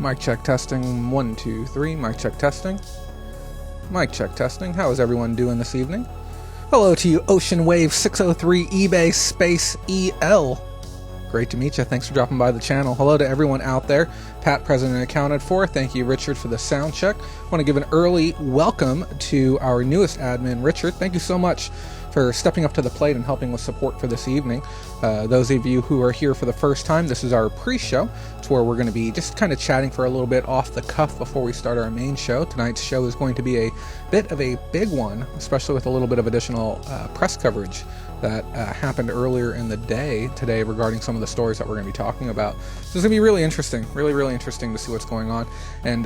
Mic check testing. 1, 2, 3. Mic check testing. Mic check testing. How is everyone doing this evening? Hello to you, Ocean Wave 603 eBay Space EL. Great to meet you. Thanks for dropping by the channel. Hello to everyone out there. Pat, present and accounted for. Thank you, Richard, for the sound check. I want to give an early welcome to our newest admin, Richard. Thank you so much for stepping up to the plate and helping with support for this evening. Those of you who are here for the first time, this is our pre-show. It's where we're going to be just kind of chatting for a little bit off the cuff before we start our main show. Tonight's show is going to be a bit of a big one, especially with a little bit of additional press coverage that happened earlier in the day today regarding some of the stories that we're going to be talking about. So it's going to be really interesting, really interesting to see what's going on. And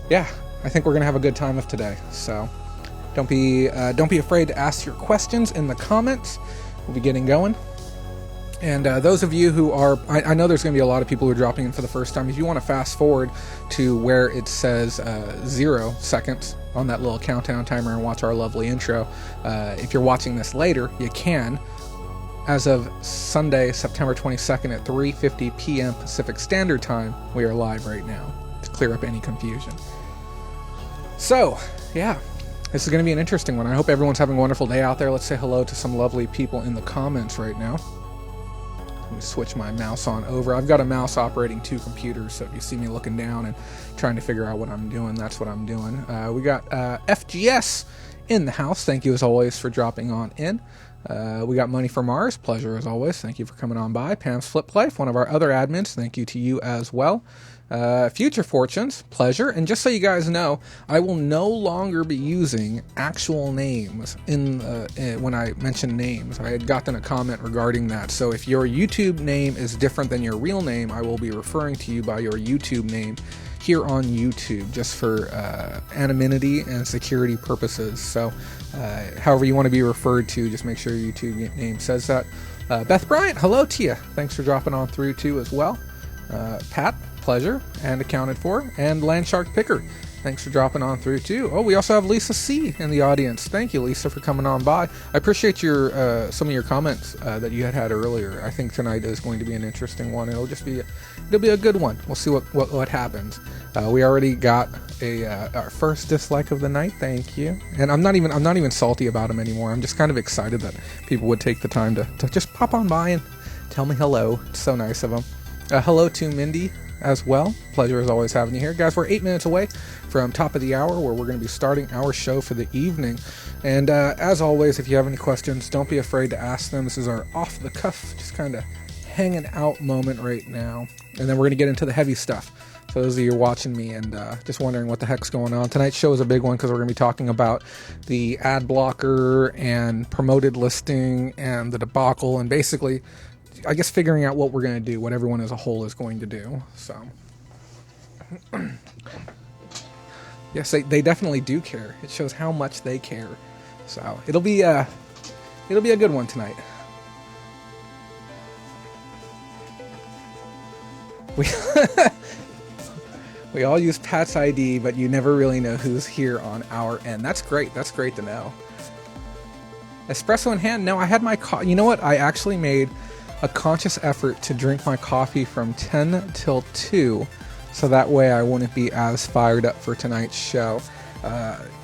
yeah, I think we're going to have a good time of today. So don't be afraid to ask your questions in the comments. We'll be getting going. And those of you who are, I know there's going to be a lot of people who are dropping in for the first time. If you want to fast forward to where it says 0 seconds on that little countdown timer and watch our lovely intro, if you're watching this later, you can. As of Sunday, September 22nd at 3:50 p.m. Pacific Standard Time, we are live right now to clear up any confusion. So, yeah. This is going to be an interesting one. I hope everyone's having a wonderful day out there. Let's say hello to some lovely people in the comments right now. Let me switch my mouse on over. I've got a mouse operating 2 computers, so if you see me looking down and trying to figure out what I'm doing, that's what I'm doing. We got FGS in the house. Thank you as always for dropping on in. We got Money for Mars. Pleasure as always. Thank you for coming on by. Pam's Flip Play, one of our other admins. Thank you to you as well. Future Fortunes, pleasure. And just so you guys know, I will no longer be using actual names when I mention names. I had gotten a comment regarding that. So if your YouTube name is different than your real name, I will be referring to you by your YouTube name here on YouTube, just for anonymity and security purposes. So however you want to be referred to, just make sure your YouTube name says that. Beth Bryant, hello to you. Thanks for dropping on through too as well. Pat, pleasure and accounted for. And Landshark Picker, thanks for dropping on through too. Oh, we also have Lisa C in the audience. Thank you, Lisa, for coming on by. I appreciate your some of your comments that you had earlier. I think tonight is going to be an interesting one. It'll be a good one. We'll see what happens. We already got our first dislike of the night. Thank you. And I'm not even salty about them anymore. I'm just kind of excited that people would take the time to just pop on by and tell me hello. It's so nice of them. Hello to Mindy as well. Pleasure as always having you here. Guys, we're 8 minutes away from top of the hour where we're going to be starting our show for the evening. And as always, if you have any questions, don't be afraid to ask them. This is our off the cuff, just kind of hanging out moment right now. And then we're going to get into the heavy stuff. So those of you watching me and just wondering what the heck's going on, tonight's show is a big one because we're going to be talking about the ad blocker and promoted listing and the debacle and basically, I guess, figuring out what we're going to do, what everyone as a whole is going to do. So, yes, they definitely do care. It shows how much they care. So it'll be a good one tonight. We all use Pat's ID, but you never really know who's here on our end. That's great. That's great to know. Espresso in hand. No, I had my coffee. You know what? I actually made a conscious effort to drink my coffee from 10 till 2, so that way I wouldn't be as fired up for tonight's show.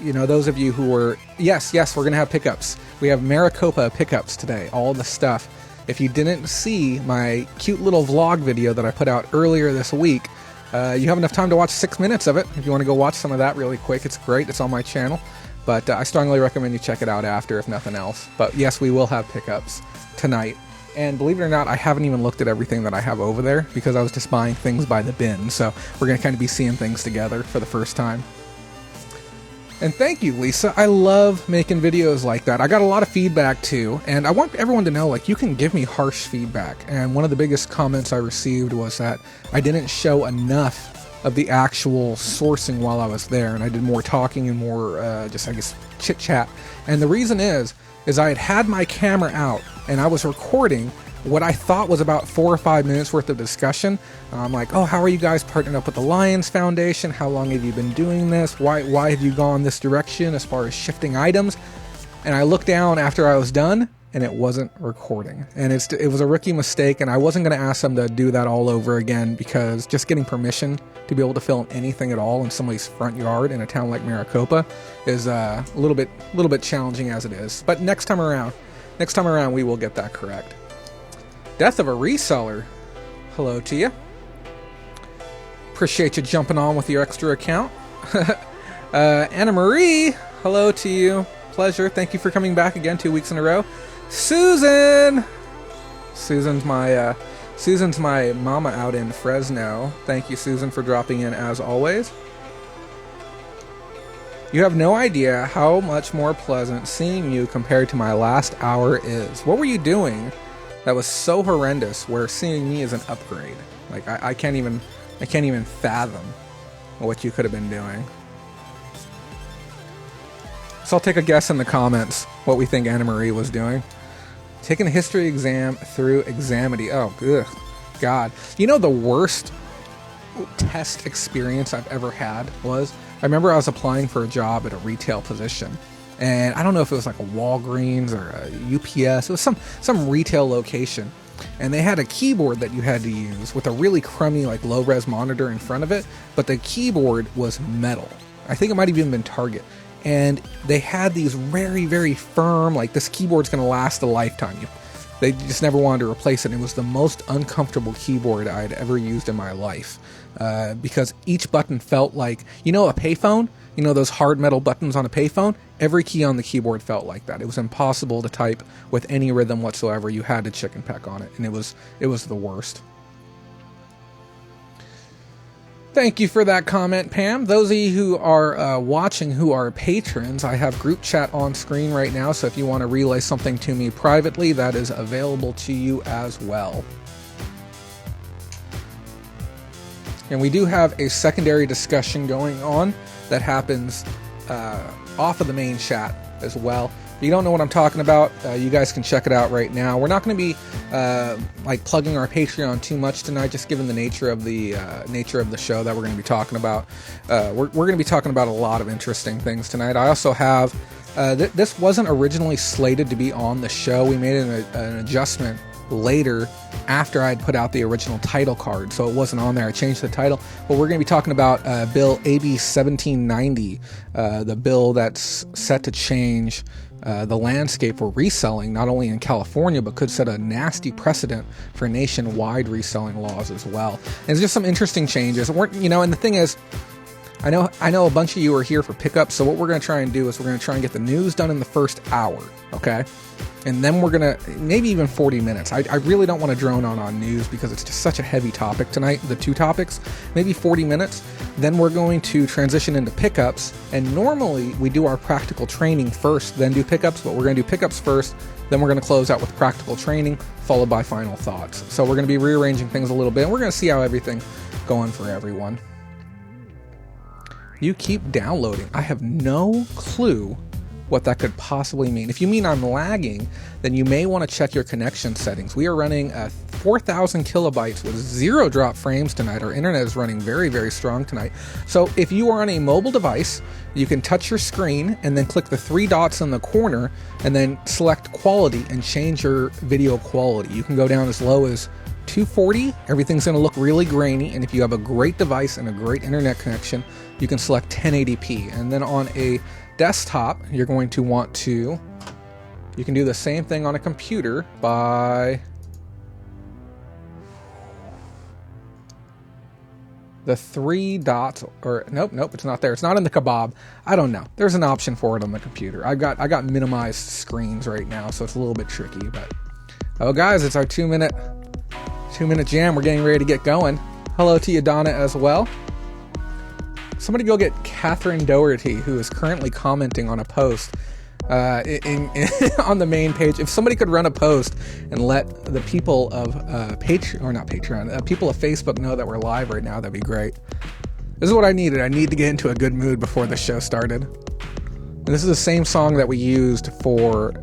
You know, those of you who were, yes, we're going to have pickups. We have Maricopa pickups today, all the stuff. If you didn't see my cute little vlog video that I put out earlier this week, you have enough time to watch 6 minutes of it. If you want to go watch some of that really quick, it's great. It's on my channel. But I strongly recommend you check it out after, if nothing else. But yes, we will have pickups tonight. And believe it or not, I haven't even looked at everything that I have over there because I was just buying things by the bin. So we're going to kind of be seeing things together for the first time. And thank you, Lisa. I love making videos like that. I got a lot of feedback too, and I want everyone to know, like, you can give me harsh feedback. And one of the biggest comments I received was that I didn't show enough of the actual sourcing while I was there, and I did more talking and more just, I guess, chit-chat. And the reason is I had my camera out, and I was recording what I thought was about 4 or 5 minutes worth of discussion. I'm like, oh, how are you guys partnering up with the Lions Foundation? How long have you been doing this? Why have you gone this direction as far as shifting items? And I looked down after I was done, and it wasn't recording. And it was a rookie mistake, and I wasn't going to ask them to do that all over again, because just getting permission to be able to film anything at all in somebody's front yard in a town like Maricopa is a little bit challenging as it is. But next time around, we will get that correct. Death of a Reseller. Hello to you. Appreciate you jumping on with your extra account. Anna Marie, hello to you. Pleasure. Thank you for coming back again 2 weeks in a row. Susan. Susan's my mama out in Fresno. Thank you, Susan, for dropping in as always. You have no idea how much more pleasant seeing you compared to my last hour is. What were you doing that was so horrendous where seeing me is an upgrade? Like, I can't even fathom what you could have been doing. So I'll take a guess in the comments what we think Anna Marie was doing. Taking a history exam through Examity. Oh, ugh, God. You know, the worst test experience I've ever had was, I remember I was applying for a job at a retail position. And I don't know if it was like a Walgreens or a UPS. It was some retail location. And they had a keyboard that you had to use with a really crummy, like, low-res monitor in front of it. But the keyboard was metal. I think it might have even been Target. And they had these very, very firm, like, this keyboard's going to last a lifetime. They just never wanted to replace it. And it was the most uncomfortable keyboard I'd ever used in my life. Because each button felt like, you know, a payphone? You know, those hard metal buttons on a payphone? Every key on the keyboard felt like that. It was impossible to type with any rhythm whatsoever. You had to chicken peck on it. And it was the worst. Thank you for that comment, Pam. Those of you who are watching who are patrons, I have group chat on screen right now, so if you want to relay something to me privately, that is available to you as well. And we do have a secondary discussion going on that happens off of the main chat as well. If you don't know what I'm talking about, you guys can check it out right now. We're not going to be like plugging our Patreon too much tonight, just given the nature of the show that we're going to be talking about. We're going to be talking about a lot of interesting things tonight. I also have this wasn't originally slated to be on the show. We made an adjustment later after I'd put out the original title card, so it wasn't on there. I changed the title, but we're going to be talking about Bill AB-1790, the bill that's set to change the landscape for reselling, not only in California, but could set a nasty precedent for nationwide reselling laws as well. And it's just some interesting changes. And the thing is, I know a bunch of you are here for pickups, so what we're going to try and do is we're going to try and get the news done in the first hour, okay? And then we're going to, maybe even 40 minutes. I really don't want to drone on news because it's just such a heavy topic tonight, the two topics. Maybe 40 minutes. Then we're going to transition into pickups. And normally we do our practical training first, then do pickups. But we're going to do pickups first. Then we're going to close out with practical training, followed by final thoughts. So we're going to be rearranging things a little bit. And we're going to see how everything's going for everyone. You keep downloading. I have no clue what that could possibly mean. If you mean I'm lagging, then you may want to check your connection settings. We are running 4,000 kilobytes with 0 drop frames tonight. Our internet is running very, very strong tonight. So if you are on a mobile device, you can touch your screen and then click the 3 dots in the corner and then select quality and change your video quality. You can go down as low as 240. Everything's going to look really grainy. And if you have a great device and a great internet connection, you can select 1080p. And then on a desktop, you're going to want to, you can do the same thing on a computer by the 3 dots, or nope, it's not there. It's not in the kebab. I don't know. There's an option for it on the computer. I got minimized screens right now, so it's a little bit tricky, but oh guys, it's our 2-minute jam. We're getting ready to get going. Hello to you, Donna, as well. Somebody go get Catherine Doherty, who is currently commenting on a post on the main page. If somebody could run a post and let the people of people of Facebook know that we're live right now, that'd be great. This is what I needed. I need to get into a good mood before the show started. And this is the same song that we used for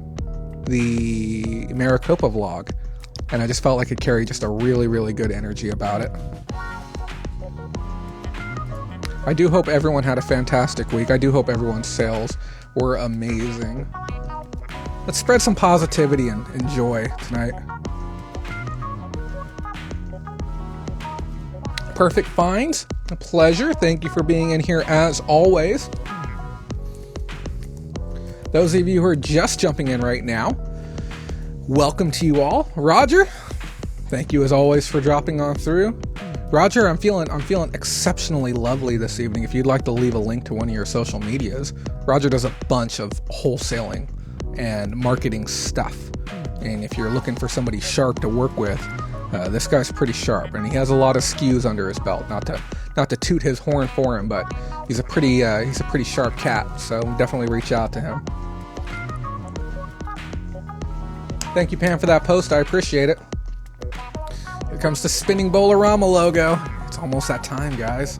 the Maricopa vlog. And I just felt like it carried just a really, really good energy about it. I do hope everyone had a fantastic week. I do hope everyone's sales were amazing. Let's spread some positivity and joy tonight. Perfect Finds, a pleasure. Thank you for being in here as always. Those of you who are just jumping in right now, welcome to you all. Roger, thank you as always for dropping on through. Roger, I'm feeling exceptionally lovely this evening. If you'd like to leave a link to one of your social medias, Roger does a bunch of wholesaling and marketing stuff. And if you're looking for somebody sharp to work with, this guy's pretty sharp, and he has a lot of SKUs under his belt. Not to toot his horn for him, but he's a pretty sharp cat. So definitely reach out to him. Thank you, Pam, for that post. I appreciate it. Here comes the spinning Bowl-O-Rama logo. It's almost that time, guys.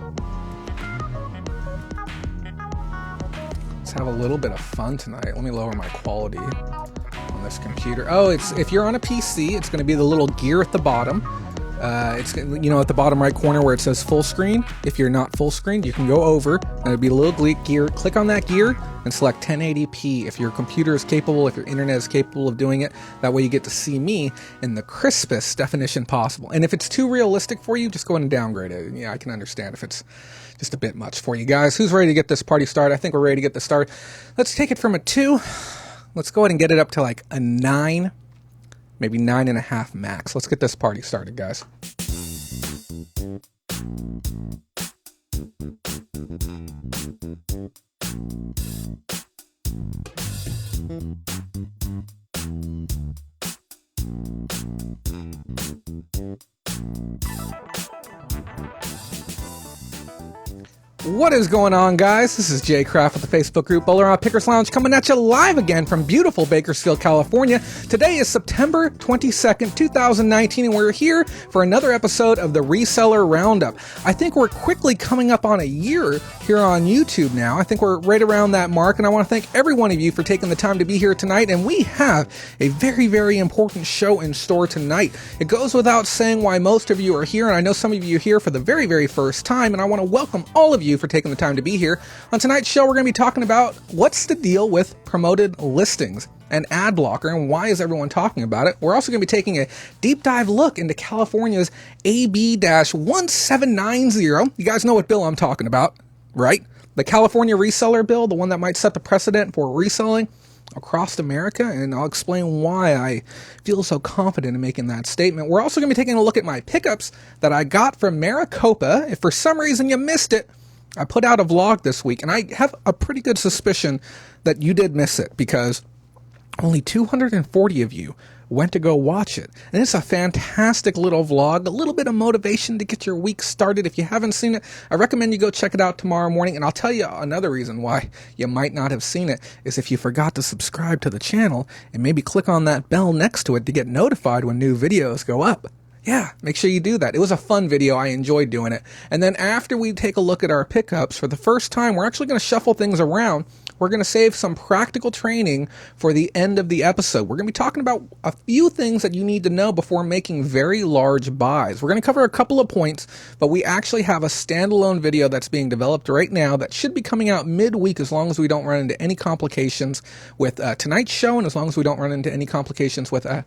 Let's have a little bit of fun tonight. Let me lower my quality on this computer. Oh, if you're on a PC, it's going to be the little gear at the bottom. It's, at the bottom right corner where it says full screen. If you're not full screen, you can go over and it'll be a little gear. Click on that gear and select 1080p. If your computer is capable, if your internet is capable of doing it, that way you get to see me in the crispest definition possible. And if it's too realistic for you, just go ahead and downgrade it. Yeah, I can understand if it's just a bit much for you guys. Who's ready to get this party started? I think we're ready to get this started. Let's take it from a 2. Let's go ahead and get it up to like a 9. Maybe 9.5 max. Let's get this party started, guys. What is going on, guys? This is Jay Kraft with the Facebook group Bowl-O-Rama Pickers Lounge, coming at you live again from beautiful Bakersfield, California. Today is September 22nd, 2019, and we're here for another episode of the Reseller Roundup. I think we're quickly coming up on a year here on YouTube now. I think we're right around that mark, and I want to thank every one of you for taking the time to be here tonight, and we have a very, very important show in store tonight. It goes without saying why most of you are here, and I know some of you are here for the very, very first time, and I want to welcome all of you for taking the time to be here. On tonight's show, we're going to be talking about what's the deal with promoted listings and ad blocker, and why is everyone talking about it. We're also going to be taking a deep dive look into California's AB-1790. You guys know what bill I'm talking about, right? The California Reseller bill, the one that might set the precedent for reselling across America, and I'll explain why I feel so confident in making that statement. We're also going to be taking a look at my pickups that I got from Maricopa. If for some reason you missed it, I put out a vlog this week, and I have a pretty good suspicion that you did miss it because only 240 of you went to go watch it. And it's a fantastic little vlog, a little bit of motivation to get your week started. If you haven't seen it, I recommend you go check it out tomorrow morning. And I'll tell you another reason why you might not have seen it is if you forgot to subscribe to the channel and maybe click on that bell next to it to get notified when new videos go up. Yeah, make sure you do that. It was a fun video. I enjoyed doing it. And then after we take a look at our pickups, for the first time, we're actually going to shuffle things around. We're going to save some practical training for the end of the episode. We're going to be talking about a few things that you need to know before making very large buys. We're going to cover a couple of points, but we actually have a standalone video that's being developed right now that should be coming out midweek as long as we don't run into any complications with tonight's show, and as long as we don't run into any complications with a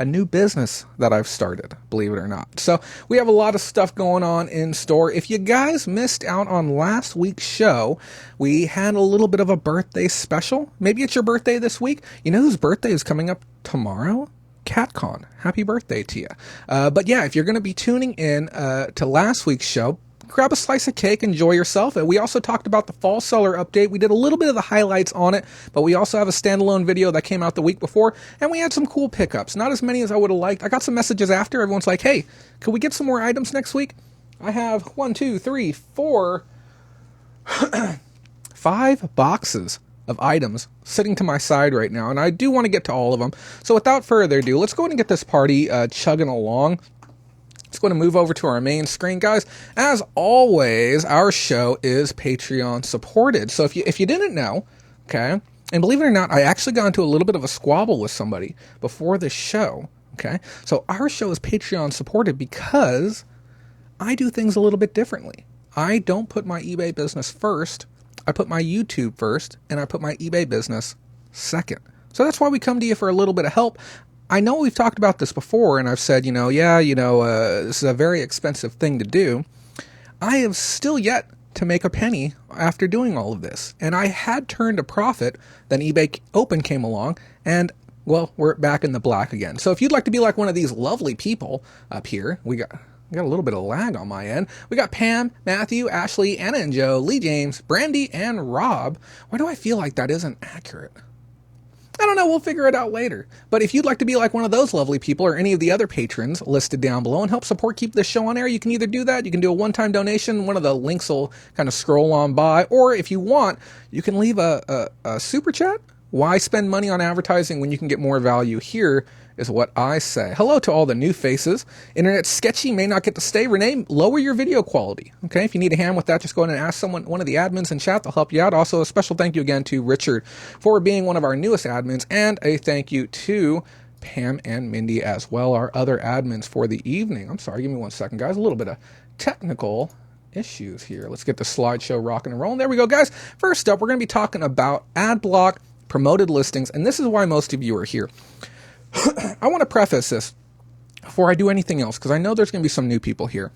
new business that I've started, believe it or not. So we have a lot of stuff going on in store. If you guys missed out on last week's show, we had a little bit of a birthday special. Maybe it's your birthday this week. You know whose birthday is coming up tomorrow? CatCon. Happy birthday to you. But yeah, if you're going to be tuning in to last week's show, grab a slice of cake, enjoy yourself. And we also talked about the fall seller update. We did a little bit of the highlights on it, but we also have a standalone video that came out the week before, and we had some cool pickups. Not as many as I would have liked. I got some messages after. Everyone's like, hey, could we get some more items next week? I have 5 boxes of items sitting to my side right now, and I do want to get to all of them. So without further ado, let's go ahead and get this party chugging along. Let's go ahead and move over to our main screen, guys. As always, our show is Patreon supported. So if you didn't know, okay, and believe it or not, I actually got into a little bit of a squabble with somebody before this show, okay? So our show is Patreon supported because I do things a little bit differently. I don't put my eBay business first. I put my YouTube first, and I put my eBay business second. So that's why we come to you for a little bit of help. I know we've talked about this before, and I've said, this is a very expensive thing to do. I have still yet to make a penny after doing all of this. And I had turned a profit, then eBay Open came along, and, well, we're back in the black again. So if you'd like to be like one of these lovely people up here, we got a little bit of lag on my end. We got Pam, Matthew, Ashley, Anna and Joe, Lee James, Brandy, and Rob. Why do I feel like that isn't accurate? I don't know, we'll figure it out later. But if you'd like to be like one of those lovely people or any of the other patrons listed down below and help support keep this show on air, you can either do that, you can do a one-time donation, one of the links will kind of scroll on by, or if you want, you can leave a super chat. Why spend money on advertising when you can get more value here is what I say. Hello to all the new faces. Internet sketchy may not get to stay. Renee, lower your video quality. Okay, if you need a hand with that, just go ahead and ask one of the admins in chat. They'll help you out. Also, a special thank you again to Richard for being one of our newest admins, and a thank you to Pam and Mindy as well, our other admins for the evening. I'm sorry, give me 1 second, guys. A little bit of technical issues here. Let's get the slideshow rocking and rolling. There we go, guys. First up, we're going to be talking about ad block, promoted listings, and this is why most of you are here. I want to preface this before I do anything else, because I know there's going to be some new people here.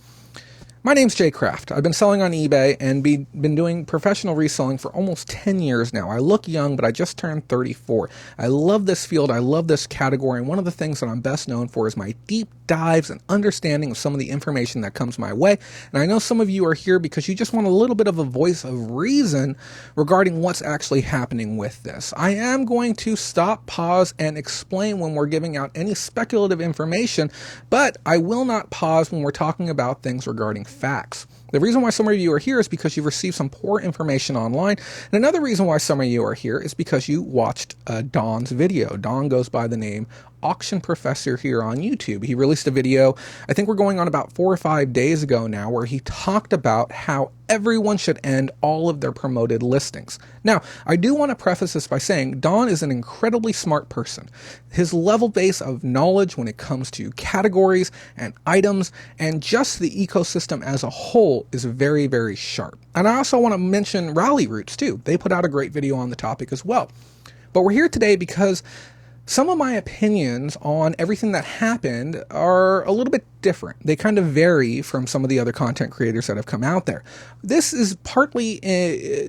My name's Jay Kraft. I've been selling on eBay and been doing professional reselling for almost 10 years now. I look young, but I just turned 34. I love this field. I love this category. And one of the things that I'm best known for is my deep dives and understanding of some of the information that comes my way. And I know some of you are here because you just want a little bit of a voice of reason regarding what's actually happening with this. I am going to stop, pause, and explain when we're giving out any speculative information, but I will not pause when we're talking about things regarding facts. The reason why some of you are here is because you've received some poor information online. And another reason why some of you are here is because you watched Don's video. Don goes by the name Auction Professor here on YouTube. He released a video, I think we're going on about 4 or 5 days ago now, where he talked about how everyone should end all of their promoted listings. Now, I do want to preface this by saying Don is an incredibly smart person. His level base of knowledge when it comes to categories and items and just the ecosystem as a whole is very, very sharp. And I also want to mention Rally Roots too. They put out a great video on the topic as well. But we're here today because some of my opinions on everything that happened are a little bit different. They kind of vary from some of the other content creators that have come out there. This is partly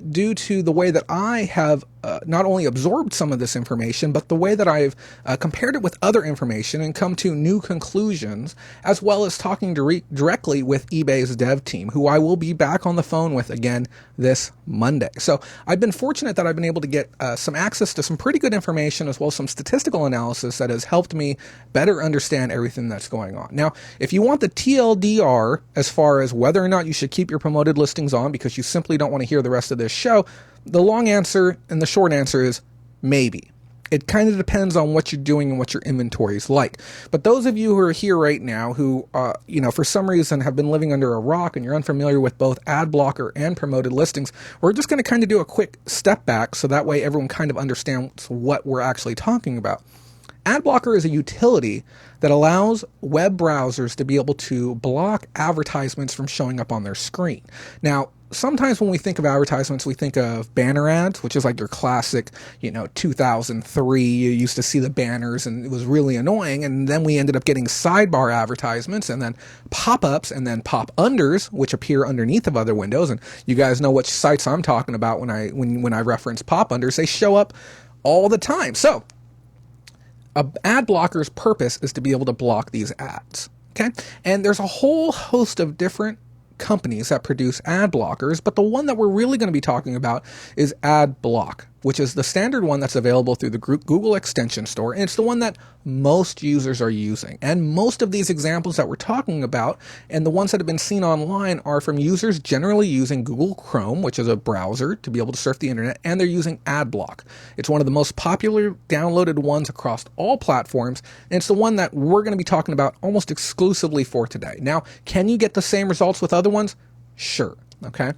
due to the way that I have not only absorbed some of this information, but the way that I've compared it with other information and come to new conclusions, as well as talking directly with eBay's dev team, who I will be back on the phone with again this Monday. So I've been fortunate that I've been able to get some access to some pretty good information, as well as some statistical analysis that has helped me better understand everything that's going on. Now, if you want the TLDR as far as whether or not you should keep your promoted listings on because you simply don't want to hear the rest of this show, the long answer and the short answer is maybe. It kind of depends on what you're doing and what your inventory is like. But those of you who are here right now who, for some reason have been living under a rock and you're unfamiliar with both ad blocker and promoted listings, we're just going to kind of do a quick step back so that way everyone kind of understands what we're actually talking about. Ad blocker is a utility that allows web browsers to be able to block advertisements from showing up on their screen. Now, sometimes when we think of advertisements, we think of banner ads, which is like your classic, 2003, you used to see the banners and it was really annoying. And then we ended up getting sidebar advertisements and then pop-ups and then pop-unders, which appear underneath of other windows. And you guys know which sites I'm talking about when I reference pop-unders. They show up all the time. So an ad blocker's purpose is to be able to block these ads. Okay. And there's a whole host of different companies that produce ad blockers, but the one that we're really going to be talking about is Ad Block, which is the standard one that's available through the Google extension store, and it's the one that most users are using. And most of these examples that we're talking about and the ones that have been seen online are from users generally using Google Chrome, which is a browser to be able to surf the internet, and they're using Ad Block. It's one of the most popular downloaded ones across all platforms, and it's the one that we're going to be talking about almost exclusively for today. Now, can you get the same results with other ones? Sure. Okay.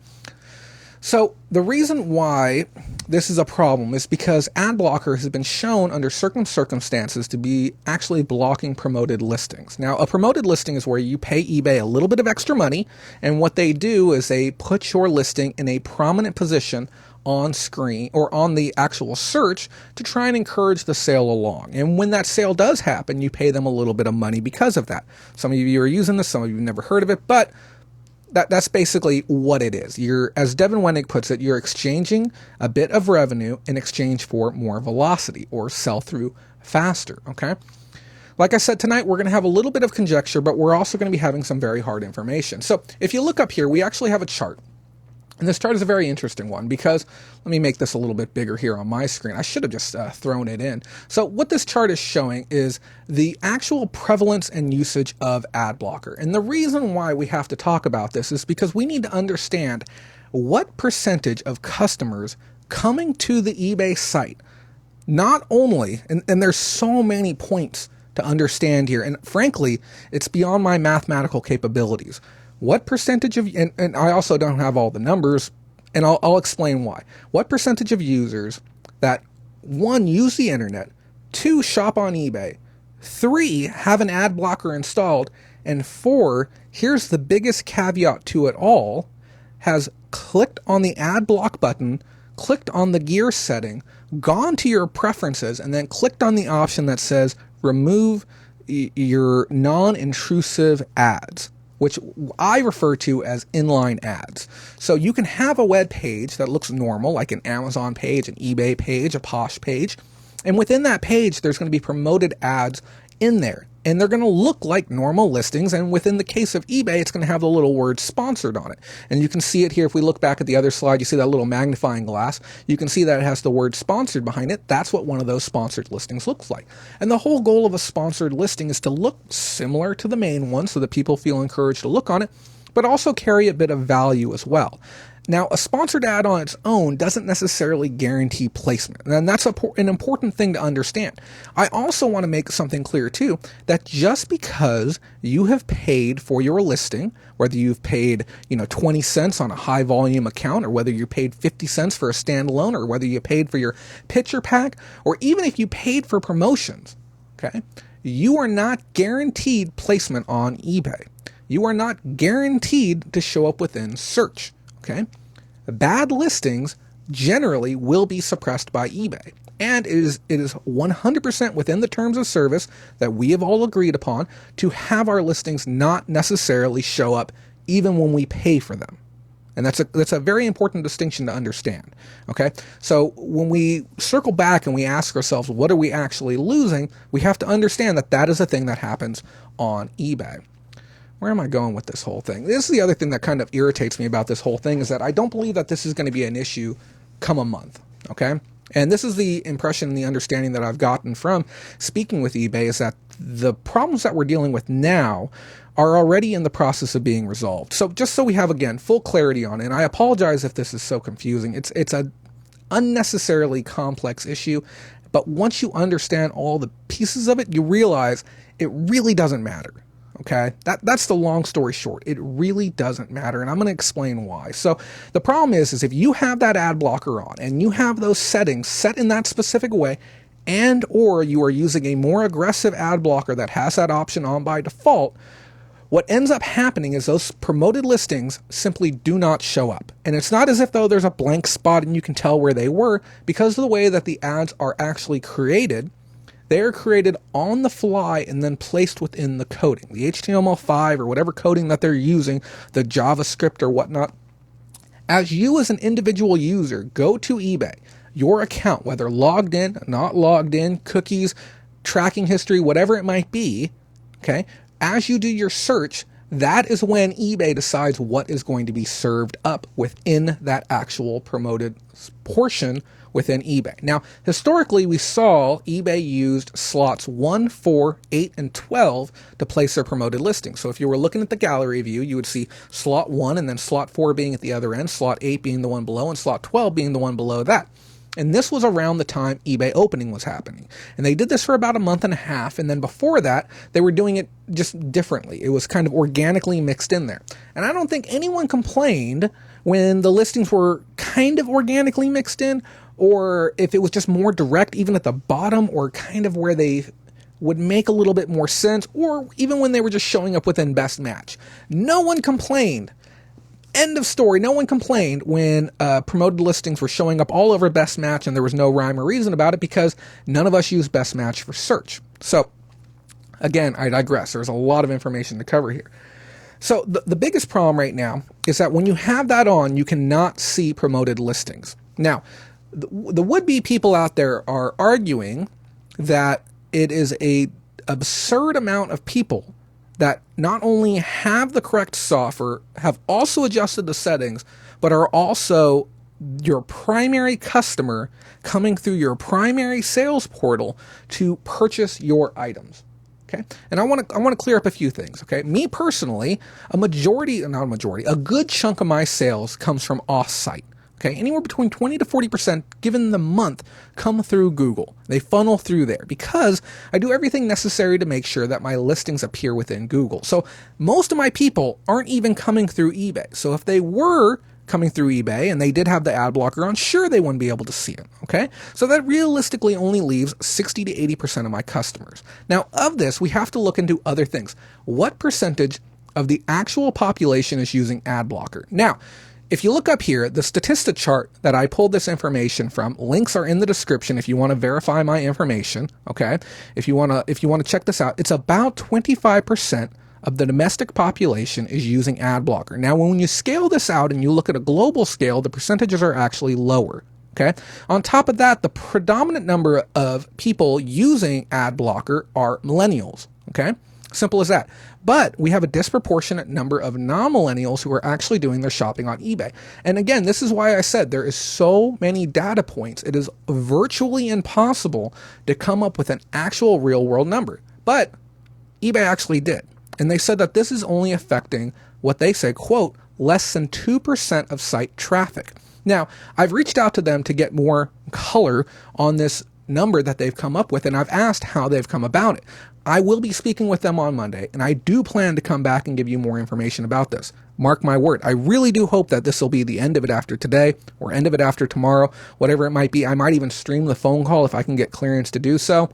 So the reason why this is a problem is because ad blocker has been shown under certain circumstances to be actually blocking promoted listings. Now, a promoted listing is where you pay eBay a little bit of extra money, and what they do is they put your listing in a prominent position on screen or on the actual search to try and encourage the sale along. And when that sale does happen, you pay them a little bit of money because of that. Some of you are using this, some of you have never heard of it, but that's basically what it is. As Devin Wenig puts it, you're exchanging a bit of revenue in exchange for more velocity or sell through faster, okay? Like I said, tonight we're going to have a little bit of conjecture, but we're also going to be having some very hard information. So if you look up here, we actually have a chart. And this chart is a very interesting one because, let me make this a little bit bigger here on my screen. I should have just thrown it in. So what this chart is showing is the actual prevalence and usage of ad blocker. And the reason why we have to talk about this is because we need to understand what percentage of customers coming to the eBay site, not only, and there's so many points to understand here, and frankly, it's beyond my mathematical capabilities. What percentage of, and I also don't have all the numbers, and I'll explain why. What percentage of users that, 1, use the internet, 2, shop on eBay, 3, have an ad blocker installed, and 4, here's the biggest caveat to it all, has clicked on the ad block button, clicked on the gear setting, gone to your preferences, and then clicked on the option that says remove your non-intrusive ads, which I refer to as inline ads. So you can have a web page that looks normal, like an Amazon page, an eBay page, a Posh page, and within that page, there's going to be promoted ads in there. And they're going to look like normal listings, and within the case of eBay, it's going to have the little word sponsored on it. And you can see it here. If we look back at the other slide, you see that little magnifying glass. You can see that it has the word sponsored behind it. That's what one of those sponsored listings looks like. And the whole goal of a sponsored listing is to look similar to the main one so that people feel encouraged to look on it, but also carry a bit of value as well. Now, a sponsored ad on its own doesn't necessarily guarantee placement, and that's an important thing to understand. I also want to make something clear, too, that just because you have paid for your listing, whether you've paid 20 cents on a high-volume account, or whether you paid 50 cents for a standalone, or whether you paid for your picture pack, or even if you paid for promotions, okay, you are not guaranteed placement on eBay. You are not guaranteed to show up within search. Okay, bad listings generally will be suppressed by eBay, and it is 100% within the terms of service that we have all agreed upon to have our listings not necessarily show up even when we pay for them. And that's a very important distinction to understand. Okay, so when we circle back and we ask ourselves, what are we actually losing? We have to understand that that is a thing that happens on eBay. Where am I going with this whole thing? This is the other thing that kind of irritates me about this whole thing, is that I don't believe that this is going to be an issue come a month, okay? And this is the impression and the understanding that I've gotten from speaking with eBay, is that the problems that we're dealing with now are already in the process of being resolved. So just so we have, again, full clarity on it, and I apologize if this is so confusing. It's an unnecessarily complex issue, but once you understand all the pieces of it, you realize it really doesn't matter. Okay, that's the long story short. It really doesn't matter, and I'm going to explain why. So the problem is if you have that ad blocker on and you have those settings set in that specific way, and or you are using a more aggressive ad blocker that has that option on by default, what ends up happening is those promoted listings simply do not show up. And it's not as if though there's a blank spot and you can tell where they were, because of the way that the ads are actually created. They are created on the fly and then placed within the coding, the HTML5 or whatever coding that they're using, the JavaScript or whatnot. As you as an individual user go to eBay, your account, whether logged in, not logged in, cookies, tracking history, whatever it might be, okay, as you do your search, that is when eBay decides what is going to be served up within that actual promoted portion within eBay. Now, historically, we saw eBay used slots 1, 4, 8, and 12 to place their promoted listings. So if you were looking at the gallery view, you would see slot 1 and then slot 4 being at the other end, slot 8 being the one below, and slot 12 being the one below that. And this was around the time eBay opening was happening. And they did this for about a month and a half, and then before that, they were doing it just differently. It was kind of organically mixed in there. And I don't think anyone complained when the listings were kind of organically mixed in, or if it was just more direct, even at the bottom, or kind of where they would make a little bit more sense, or even when they were just showing up within best match. No one complained End of story. No one complained when promoted listings were showing up all over Best Match and there was no rhyme or reason about it because none of us use Best Match for search. So, again, I digress. There's a lot of information to cover here. So the biggest problem right now is that when you have that on, you cannot see promoted listings. Now, the would-be people out there are arguing that it is a absurd amount of people that not only have the correct software, have also adjusted the settings, but are also your primary customer coming through your primary sales portal to purchase your items. Okay, and I want to clear up a few things. Okay, me personally, a good chunk of my sales comes from off-site. Okay, anywhere between 20 to 40%, given the month, come through Google. They funnel through there because I do everything necessary to make sure that my listings appear within Google. So most of my people aren't even coming through eBay. So if they were coming through eBay and they did have the ad blocker on, sure, they wouldn't be able to see it. Okay, so that realistically only leaves 60 to 80% of my customers. Now, of this, we have to look into other things. What percentage of the actual population is using ad blocker? Now, if you look up here, the statistic chart that I pulled this information from, links are in the description if you want to verify my information. Okay, if you want to check this out, it's about 25% of the domestic population is using ad blocker. Now, when you scale this out and you look at a global scale, the percentages are actually lower. Okay. On top of that, the predominant number of people using ad blocker are millennials. Okay. Simple as that. But we have a disproportionate number of non-millennials who are actually doing their shopping on eBay. And again, this is why I said there is so many data points. It is virtually impossible to come up with an actual real world number. But eBay actually did. And they said that this is only affecting what they say, quote, less than 2% of site traffic. Now, I've reached out to them to get more color on this number that they've come up with, and I've asked how they've come about it. I will be speaking with them on Monday, and I do plan to come back and give you more information about this. Mark my word. I really do hope that this will be the end of it after today or end of it after tomorrow, whatever it might be. I might even stream the phone call if I can get clearance to do so.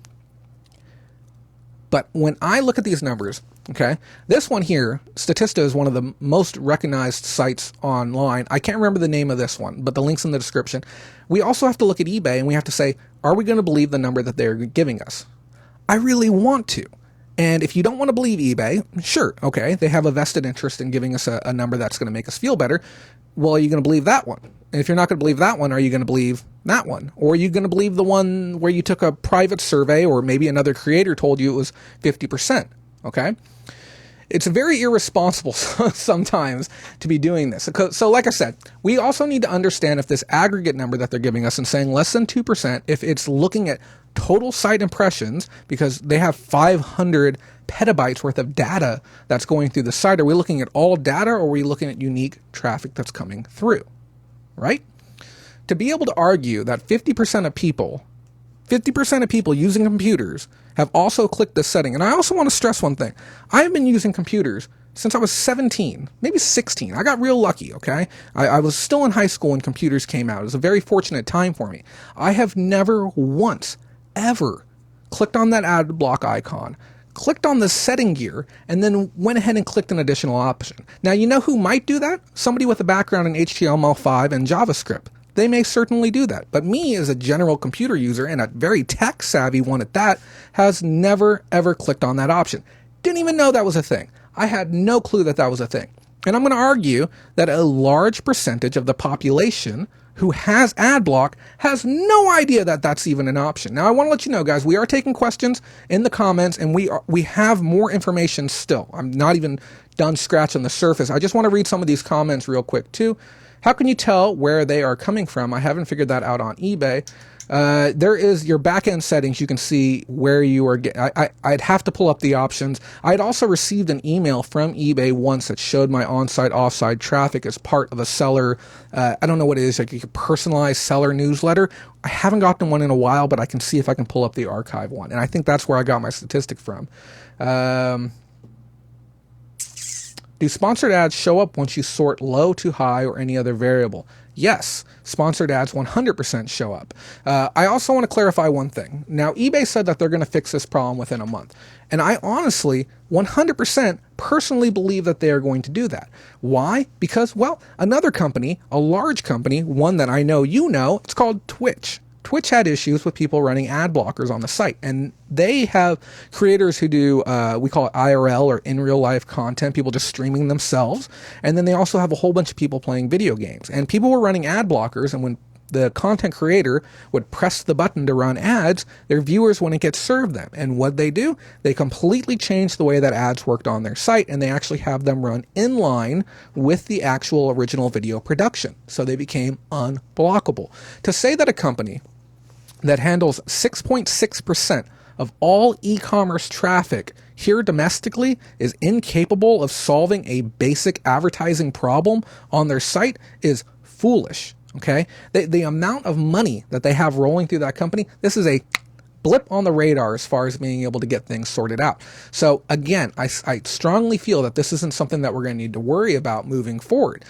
But when I look at these numbers, okay, this one here, Statista, is one of the most recognized sites online. I can't remember the name of this one, but the link's in the description. We also have to look at eBay and we have to say, are we going to believe the number that they're giving us? I really want to. And if you don't want to believe eBay, sure, okay, they have a vested interest in giving us a number that's going to make us feel better. Well, are you going to believe that one? And if you're not going to believe that one, are you going to believe that one? Or are you going to believe the one where you took a private survey or maybe another creator told you it was 50%, okay? It's very irresponsible sometimes to be doing this. So like I said, we also need to understand if this aggregate number that they're giving us and saying less than 2%, if it's looking at total site impressions, because they have 500 petabytes worth of data that's going through the site. Are we looking at all data or are we looking at unique traffic that's coming through, right? To be able to argue that 50% of people using computers have also clicked this setting. And I also want to stress one thing. I have been using computers since I was 17, maybe 16. I got real lucky, okay? I was still in high school when computers came out. It was a very fortunate time for me. I have never once, ever clicked on that ad block icon, clicked on the setting gear, and then went ahead and clicked an additional option. Now, you know who might do that? Somebody with a background in HTML5 and JavaScript. They may certainly do that. But me, as a general computer user, and a very tech-savvy one at that, has never, ever clicked on that option. Didn't even know that was a thing. I had no clue that that was a thing. And I'm going to argue that a large percentage of the population who has ad block has no idea that that's even an option. Now, I want to let you know, guys, we are taking questions in the comments, and we have more information still. I'm not even done scratching the surface. I just want to read some of these comments real quick, too. How can you tell where they are coming from? I haven't figured that out on eBay. There is your back-end settings. You can see where you are getting. I'd have to pull up the options. I'd also received an email from eBay once that showed my on-site, off-site traffic as part of a seller. I don't know what it is, like a personalized seller newsletter. I haven't gotten one in a while, but I can see if I can pull up the archive one. And I think that's where I got my statistic from. Do sponsored ads show up once you sort low to high or any other variable? Yes, sponsored ads 100% show up. I also want to clarify one thing. Now, eBay said that they're going to fix this problem within a month. And I honestly 100% personally believe that they are going to do that. Why? Because, well, another company, a large company, one that I know you know, it's called Twitch. Twitch had issues with people running ad blockers on the site, and they have creators who do, we call it IRL or in real life content, people just streaming themselves, and then they also have a whole bunch of people playing video games, and people were running ad blockers, and when the content creator would press the button to run ads, their viewers wouldn't get served them. And what they do, they completely change the way that ads worked on their site, and they actually have them run in line with the actual original video production. So they became unblockable. To say that a company that handles 6.6% of all e-commerce traffic here domestically is incapable of solving a basic advertising problem on their site is foolish. Okay, the amount of money that they have rolling through that company, this is a blip on the radar as far as being able to get things sorted out. So again, I strongly feel that this isn't something that we're going to need to worry about moving forward.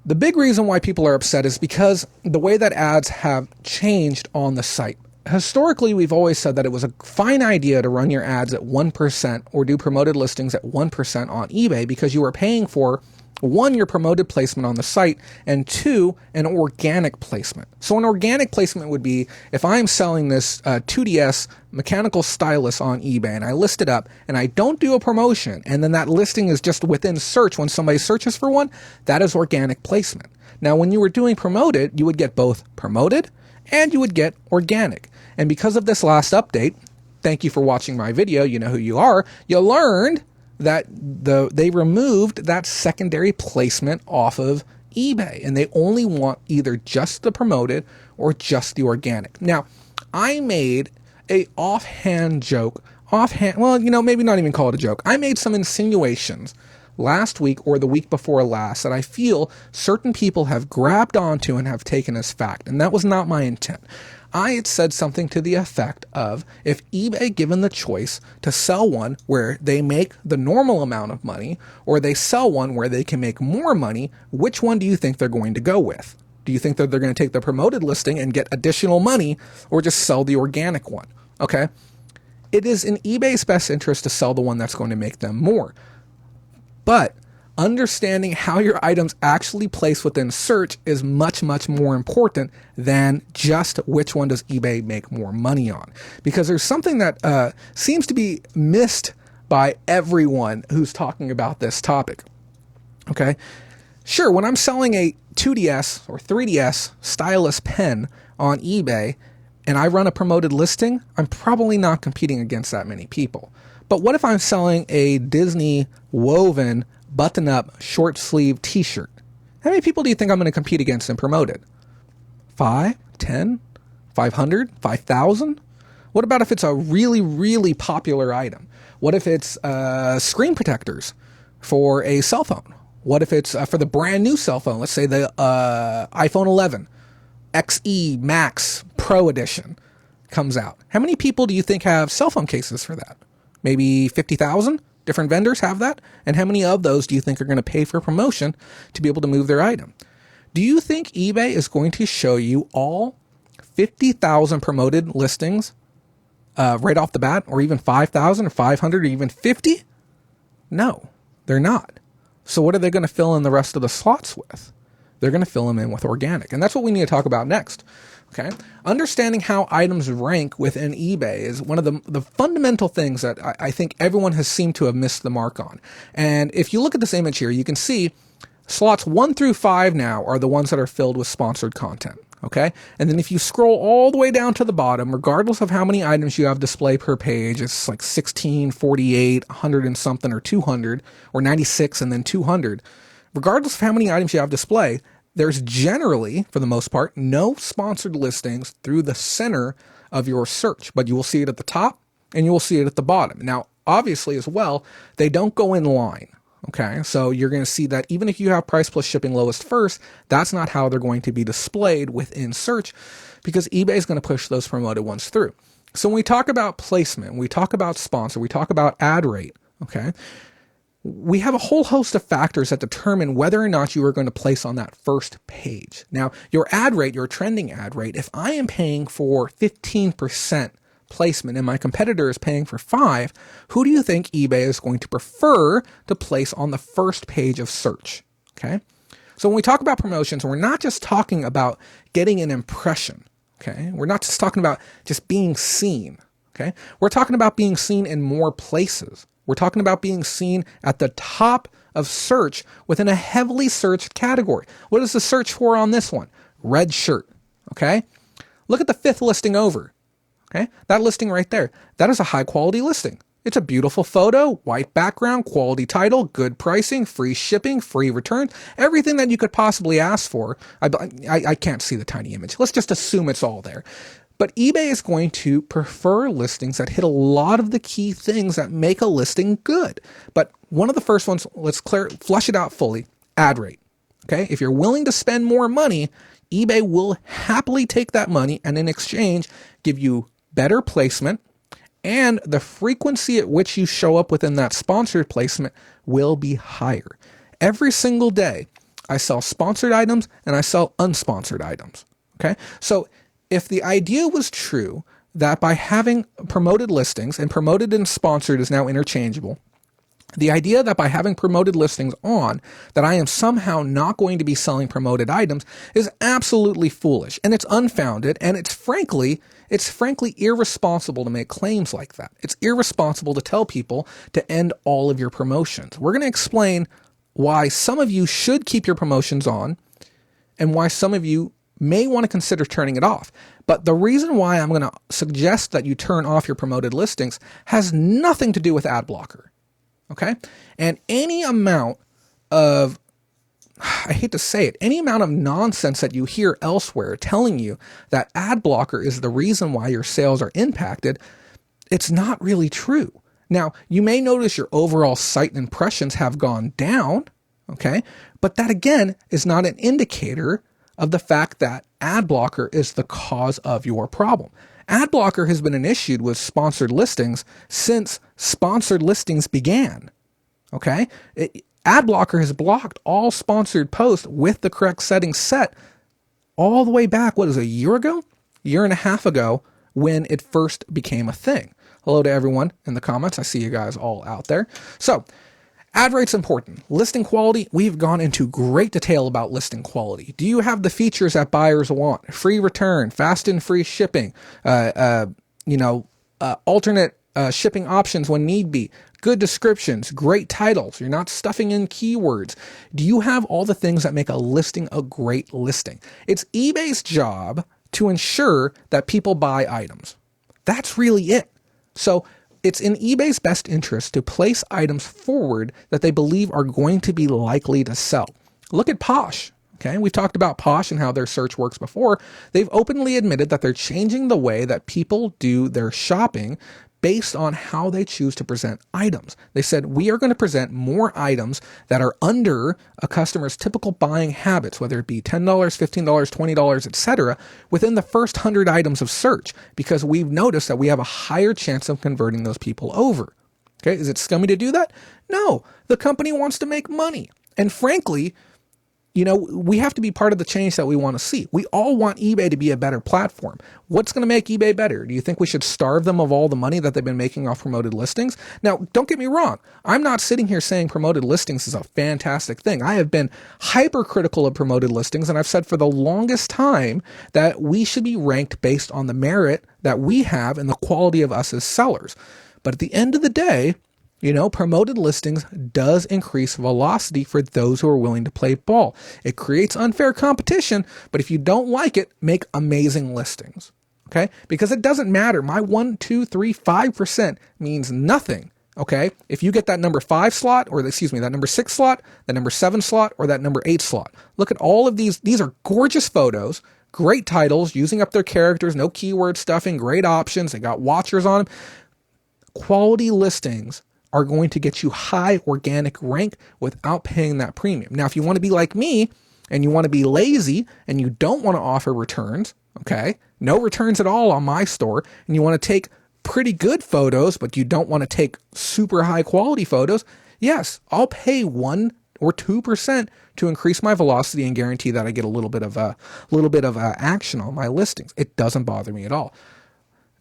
The big reason why people are upset is because the way that ads have changed on the site. Historically, we've always said that it was a fine idea to run your ads at 1% or do promoted listings at 1% on eBay because you were paying for, one, your promoted placement on the site, and two, an organic placement. So an organic placement would be if I'm selling this 2DS mechanical stylus on eBay and I list it up and I don't do a promotion and then that listing is just within search when somebody searches for one, that is organic placement. Now, when you were doing promoted, you would get both promoted and you would get organic. And because of this last update, thank you for watching my video, you know who you are, you learned that they removed that secondary placement off of eBay, and they only want either just the promoted or just the organic. Now, I made a offhand joke, well, maybe not even call it a joke. I made some insinuations last week or the week before last that I feel certain people have grabbed onto and have taken as fact, and that was not my intent. I had said something to the effect of, if eBay given the choice to sell one where they make the normal amount of money, or they sell one where they can make more money, which one do you think they're going to go with? Do you think that they're going to take the promoted listing and get additional money, or just sell the organic one? Okay? It is in eBay's best interest to sell the one that's going to make them more. But understanding how your items actually place within search is much, much more important than just which one does eBay make more money on. Because there's something that seems to be missed by everyone who's talking about this topic. Okay? Sure, when I'm selling a 2DS or 3DS stylus pen on eBay and I run a promoted listing, I'm probably not competing against that many people. But what if I'm selling a Disney woven button-up short sleeve t-shirt? How many people do you think I'm going to compete against and promote it? 5, 10, 500, 5,000? What about if it's a really, really popular item? What if it's screen protectors for a cell phone? What if it's for the brand new cell phone? Let's say the iPhone 11 XE Max Pro Edition comes out. How many people do you think have cell phone cases for that? Maybe 50,000? Different vendors have that, and how many of those do you think are going to pay for promotion to be able to move their item? Do you think eBay is going to show you all 50,000 promoted listings right off the bat, or even 5,000 or 500 or even 50? No, they're not. So what are they going to fill in the rest of the slots with? They're going to fill them in with organic, and that's what we need to talk about next. Okay, understanding how items rank within eBay is one of the fundamental things that I think everyone has seemed to have missed the mark on. And if you look at this image here, you can see slots 1 through 5 now are the ones that are filled with sponsored content. Okay, and then if you scroll all the way down to the bottom, regardless of how many items you have display per page, it's like 16, 48, 100 and something, or 200, or 96 and then 200. Regardless of how many items you have display, there's generally, for the most part, no sponsored listings through the center of your search, but you will see it at the top and you will see it at the bottom. Now, obviously as well, they don't go in line. Okay, so you're going to see that even if you have price plus shipping lowest first, that's not how they're going to be displayed within search, because eBay is going to push those promoted ones through. So when we talk about placement, we talk about sponsor, we talk about ad rate, okay, we have a whole host of factors that determine whether or not you are going to place on that first page. Now, your ad rate, your trending ad rate, if I am paying for 15% placement and my competitor is paying for 5, who do you think eBay is going to prefer to place on the first page of search? Okay. So when we talk about promotions, we're not just talking about getting an impression. Okay. We're not just talking about just being seen. Okay. We're talking about being seen in more places. We're talking about being seen at the top of search within a heavily searched category. What is the search for on this one? Red shirt. Okay. Look at the 5th listing over. Okay. That listing right there. That is a high quality listing. It's a beautiful photo, white background, quality title, good pricing, free shipping, free returns, everything that you could possibly ask for. I can't see the tiny image. Let's just assume it's all there. But eBay is going to prefer listings that hit a lot of the key things that make a listing good. But one of the first ones, let's flush it out fully, ad rate. Okay, if you're willing to spend more money, eBay will happily take that money and in exchange give you better placement, and the frequency at which you show up within that sponsored placement will be higher. Every single day, I sell sponsored items and I sell unsponsored items. Okay, so if the idea was true that by having promoted listings, and promoted and sponsored is now interchangeable, the idea that by having promoted listings on, that I am somehow not going to be selling promoted items is absolutely foolish, and it's unfounded, and it's frankly irresponsible to make claims like that. It's irresponsible to tell people to end all of your promotions. We're going to explain why some of you should keep your promotions on and why some of you may want to consider turning it off. But the reason why I'm going to suggest that you turn off your promoted listings has nothing to do with ad blocker. Okay? And any amount of, I hate to say it, any amount of nonsense that you hear elsewhere telling you that ad blocker is the reason why your sales are impacted, it's not really true. Now, you may notice your overall site impressions have gone down, okay? But that again is not an indicator of the fact that ad blocker is the cause of your problem. Ad blocker has been an issue with sponsored listings since sponsored listings began. Okay? Ad blocker has blocked all sponsored posts with the correct settings set all the way back, a year ago? Year and a half ago when it first became a thing. Hello to everyone in the comments. I see you guys all out there. So, ad rate's important. Listing quality, we've gone into great detail about listing quality. Do you have the features that buyers want? Free return, fast and free shipping, alternate shipping options when need be, good descriptions, great titles. You're not stuffing in keywords. Do you have all the things that make a listing a great listing? It's eBay's job to ensure that people buy items. That's really it. So it's in eBay's best interest to place items forward that they believe are going to be likely to sell. Look at Posh. Okay, we've talked about Posh and how their search works before. They've openly admitted that they're changing the way that people do their shopping based on how they choose to present items. They said, we are going to present more items that are under a customer's typical buying habits, whether it be $10, $15, $20, etc., within the first 100 items of search, because we've noticed that we have a higher chance of converting those people over. Okay, is it scummy to do that? No, the company wants to make money. And frankly, we have to be part of the change that we want to see. We all want eBay to be a better platform. What's going to make eBay better? Do you think we should starve them of all the money that they've been making off promoted listings? Now, don't get me wrong. I'm not sitting here saying promoted listings is a fantastic thing. I have been hypercritical of promoted listings, and I've said for the longest time that we should be ranked based on the merit that we have and the quality of us as sellers. But at the end of the day, promoted listings does increase velocity for those who are willing to play ball. It creates unfair competition, but if you don't like it, make amazing listings. Okay? Because it doesn't matter. My 1, 2, 3, 5% means nothing. Okay? If you get that number 5 slot, that number 6 slot, that number 7 slot, or that number 8 slot. Look at all of these. These are gorgeous photos, great titles, using up their characters, no keyword stuffing, great options. They got watchers on them. Quality listings are going to get you high organic rank without paying that premium. Now, if you want to be like me and you want to be lazy and you don't want to offer returns, okay, no returns at all on my store, and you want to take pretty good photos, but you don't want to take super high quality photos, yes, I'll pay 1 or 2% to increase my velocity and guarantee that I get a little bit of action on my listings. It doesn't bother me at all.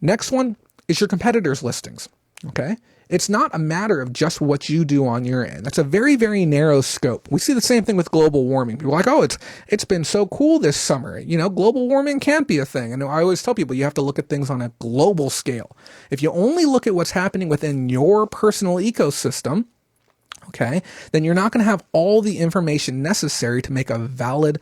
Next one, is your competitors' listings. Okay? It's not a matter of just what you do on your end. That's a very, very narrow scope. We see the same thing with global warming. People are like, oh, it's been so cool this summer. Global warming can't be a thing. And I always tell people you have to look at things on a global scale. If you only look at what's happening within your personal ecosystem, okay, then you're not going to have all the information necessary to make a valid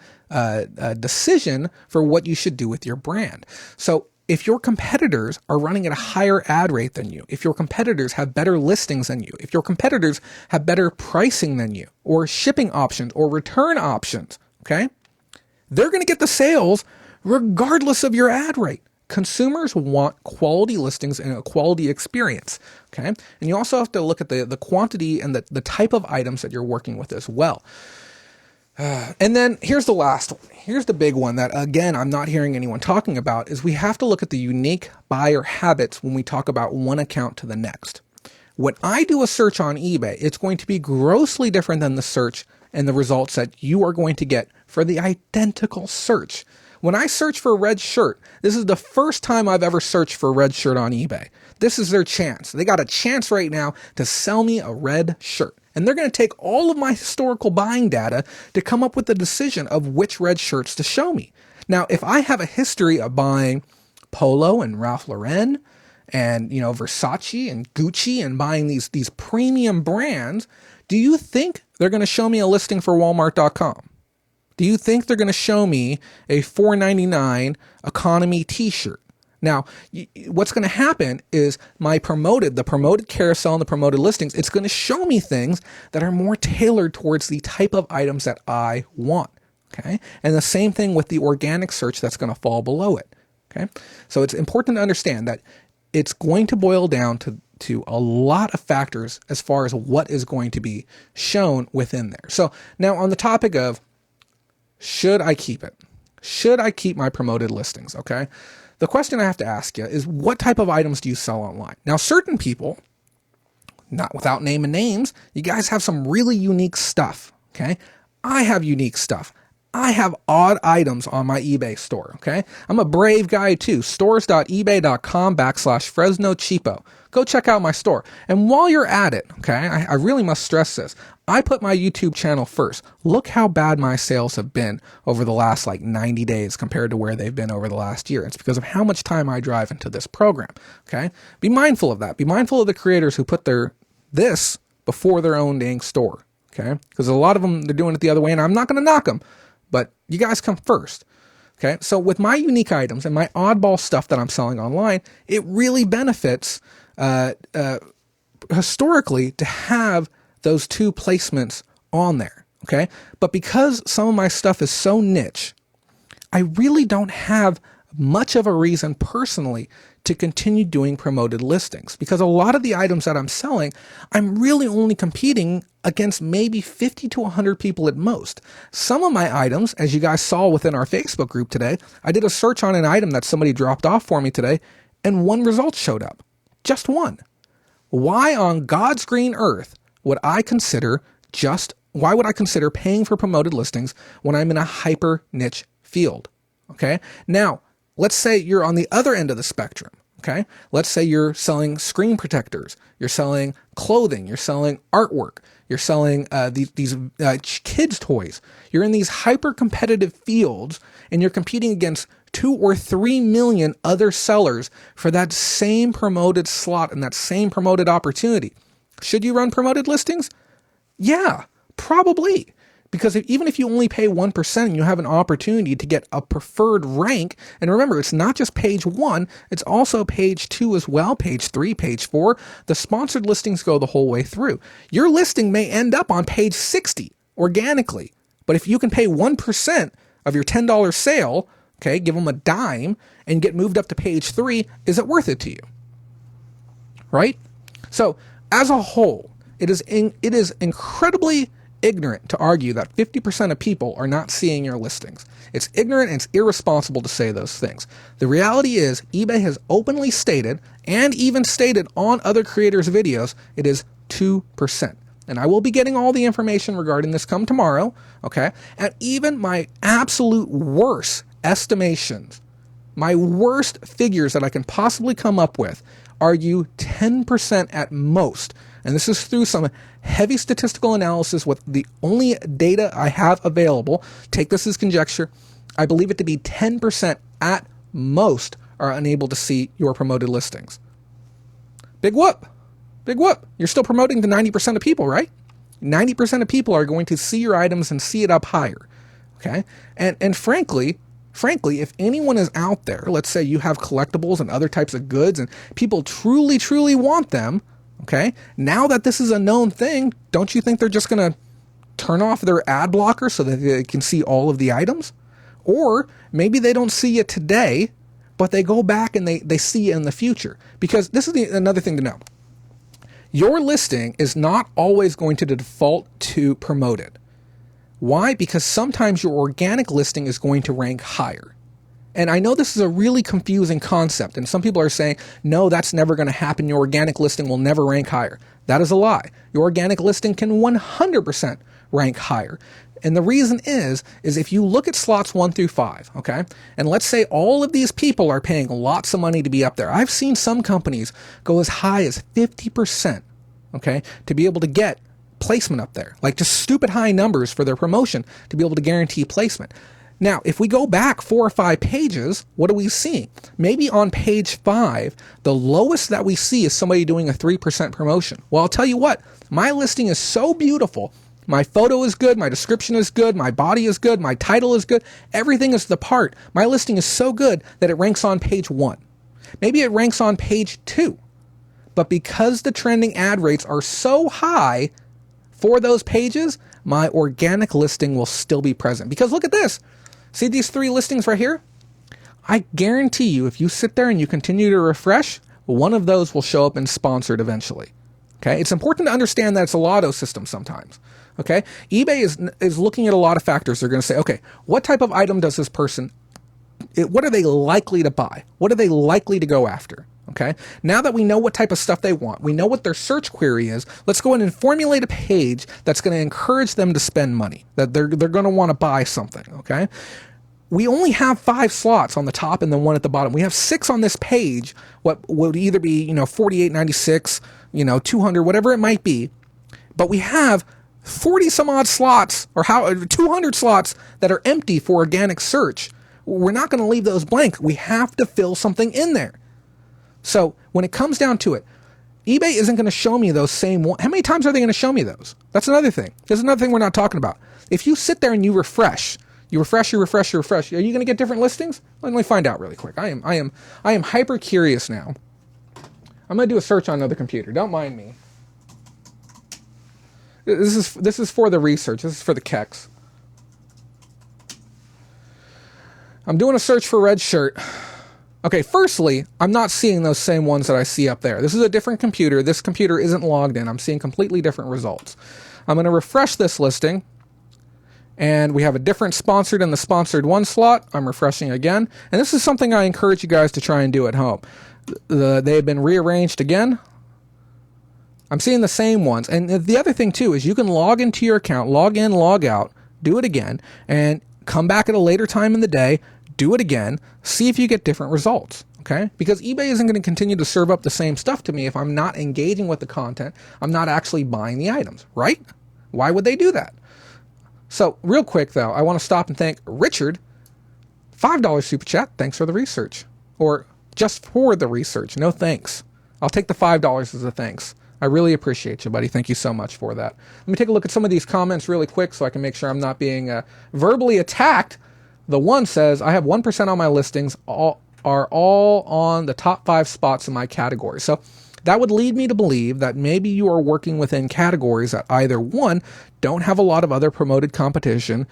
decision for what you should do with your brand. So if your competitors are running at a higher ad rate than you, if your competitors have better listings than you, if your competitors have better pricing than you, or shipping options or return options, okay, they're going to get the sales regardless of your ad rate. Consumers want quality listings and a quality experience, okay? And you also have to look at the quantity and the type of items that you're working with as well. And then here's the last one. Here's the big one that, again, I'm not hearing anyone talking about, is we have to look at the unique buyer habits when we talk about one account to the next. When I do a search on eBay, it's going to be grossly different than the search and the results that you are going to get for the identical search. When I search for a red shirt, this is the first time I've ever searched for a red shirt on eBay. This is their chance. They got a chance right now to sell me a red shirt. And they're going to take all of my historical buying data to come up with the decision of which red shirts to show me. Now, if I have a history of buying Polo and Ralph Lauren and, Versace and Gucci and buying these premium brands, do you think they're going to show me a listing for Walmart.com? Do you think they're going to show me a $4.99 economy t-shirt? Now, what's going to happen is the promoted carousel and the promoted listings, it's going to show me things that are more tailored towards the type of items that I want, okay? And the same thing with the organic search that's going to fall below it, okay? So it's important to understand that it's going to boil down to a lot of factors as far as what is going to be shown within there. So now on the topic of, should I keep it? Should I keep my promoted listings, okay? The question I have to ask you is, what type of items do you sell online? Now, certain people, not without naming names, you guys have some really unique stuff, okay? I have unique stuff. I have odd items on my eBay store, okay? I'm a brave guy too. Stores.ebay.com/Fresno Cheapo. Go check out my store. And while you're at it, okay, I really must stress this. I put my YouTube channel first. Look how bad my sales have been over the last 90 days compared to where they've been over the last year. It's because of how much time I drive into this program, okay? Be mindful of that. Be mindful of the creators who put this before their own dang store, okay? Because a lot of them, they're doing it the other way, and I'm not going to knock them, but you guys come first. Okay, so with my unique items and my oddball stuff that I'm selling online, it really benefits historically to have those two placements on there. Okay, but because some of my stuff is so niche, I really don't have much of a reason personally to continue doing promoted listings, because a lot of the items that I'm selling, I'm really only competing against maybe 50 to 100 people at most. Some of my items, as you guys saw within our Facebook group today, I did a search on an item that somebody dropped off for me today, and one result showed up. Just one. Why on God's green earth would I consider paying for promoted listings when I'm in a hyper niche field? Okay. Now, let's say you're on the other end of the spectrum, okay? Let's say you're selling screen protectors, you're selling clothing, you're selling artwork, you're selling these kids' toys. You're in these hyper-competitive fields, and you're competing against 2 or 3 million other sellers for that same promoted slot and that same promoted opportunity. Should you run promoted listings? Yeah, probably. Because even if you only pay 1% and you have an opportunity to get a preferred rank, and remember, it's not just page 1, it's also page 2 as well, page 3, page 4. The sponsored listings go the whole way through. Your listing may end up on page 60 organically, but if you can pay 1% of your $10 sale, okay, give them a dime and get moved up to page 3, is it worth it to you? Right? So, as a whole, it is incredibly ignorant to argue that 50% of people are not seeing your listings. It's ignorant and it's irresponsible to say those things. The reality is eBay has openly stated, and even stated on other creators' videos, it is 2%. And I will be getting all the information regarding this come tomorrow, okay? And even my absolute worst estimations, my worst figures that I can possibly come up with argue 10% at most. And this is through some heavy statistical analysis with the only data I have available. Take this as conjecture. I believe it to be 10% at most are unable to see your promoted listings. Big whoop. Big whoop. You're still promoting to 90% of people, right? 90% of people are going to see your items and see it up higher. Okay? And frankly, if anyone is out there, let's say you have collectibles and other types of goods and people truly, truly want them, okay? Now that this is a known thing, don't you think they're just going to turn off their ad blocker so that they can see all of the items? Or maybe they don't see it today, but they go back and they see it in the future. Because this is another thing to know. Your listing is not always going to default to promoted. Why? Because sometimes your organic listing is going to rank higher. And I know this is a really confusing concept, and some people are saying, no, that's never going to happen. Your organic listing will never rank higher. That is a lie. Your organic listing can 100% rank higher. And the reason is if you look at slots 1 through 5, okay, and let's say all of these people are paying lots of money to be up there. I've seen some companies go as high as 50%, okay, to be able to get placement up there, like just stupid high numbers for their promotion to be able to guarantee placement. Now, if we go back 4 or 5 pages, what are we seeing? Maybe on page 5, the lowest that we see is somebody doing a 3% promotion. Well, I'll tell you what, my listing is so beautiful. My photo is good, my description is good, my body is good, my title is good, everything is the part. My listing is so good that it ranks on page 1. Maybe it ranks on page 2. But because the trending ad rates are so high for those pages, my organic listing will still be present. Because look at this. See these 3 listings right here? I guarantee you, if you sit there and you continue to refresh, one of those will show up in sponsored eventually. Okay? It's important to understand that it's a lotto system sometimes. Okay? eBay is looking at a lot of factors. They're going to say, okay, what type of item does this person, what are they likely to buy? What are they likely to go after? Okay. Now that we know what type of stuff they want, we know what their search query is, let's go in and formulate a page that's going to encourage them to spend money, that they're going to want to buy something. Okay. We only have 5 slots on the top and then 1 at the bottom. We have 6 on this page, what would either be, 48.96, 200, whatever it might be. But we have 40 some odd slots or 200 slots that are empty for organic search. We're not going to leave those blank. We have to fill something in there. So when it comes down to it, eBay isn't going to show me those same ones. How many times are they going to show me those? That's another thing. There's another thing we're not talking about. If you sit there and you refresh, are you going to get different listings? Let me find out really quick. I am hyper curious now. I'm going to do a search on another computer. Don't mind me. This is for the research. This is for the keks. I'm doing a search for red shirt. Okay, firstly, I'm not seeing those same ones that I see up there. This is a different computer. This computer isn't logged in. I'm seeing completely different results. I'm going to refresh this listing, and we have a different sponsored in the sponsored 1 slot. I'm refreshing again, and this is something I encourage you guys to try and do at home. They've been rearranged again. I'm seeing the same ones, and the other thing too is you can log into your account, log in, log out, do it again, and come back at a later time in the day, do it again, see if you get different results, okay? Because eBay isn't going to continue to serve up the same stuff to me if I'm not engaging with the content, I'm not actually buying the items, right? Why would they do that? So real quick though, I want to stop and thank Richard, $5 super chat, thanks for the research. Or just for the research, no thanks. I'll take the $5 as a thanks. I really appreciate you, buddy. Thank you so much for that. Let me take a look at some of these comments really quick so I can make sure I'm not being verbally attacked. The one says, I have 1% on my listings, are all on the top 5 spots in my category. So that would lead me to believe that maybe you are working within categories that either 1, don't have a lot of other promoted competition,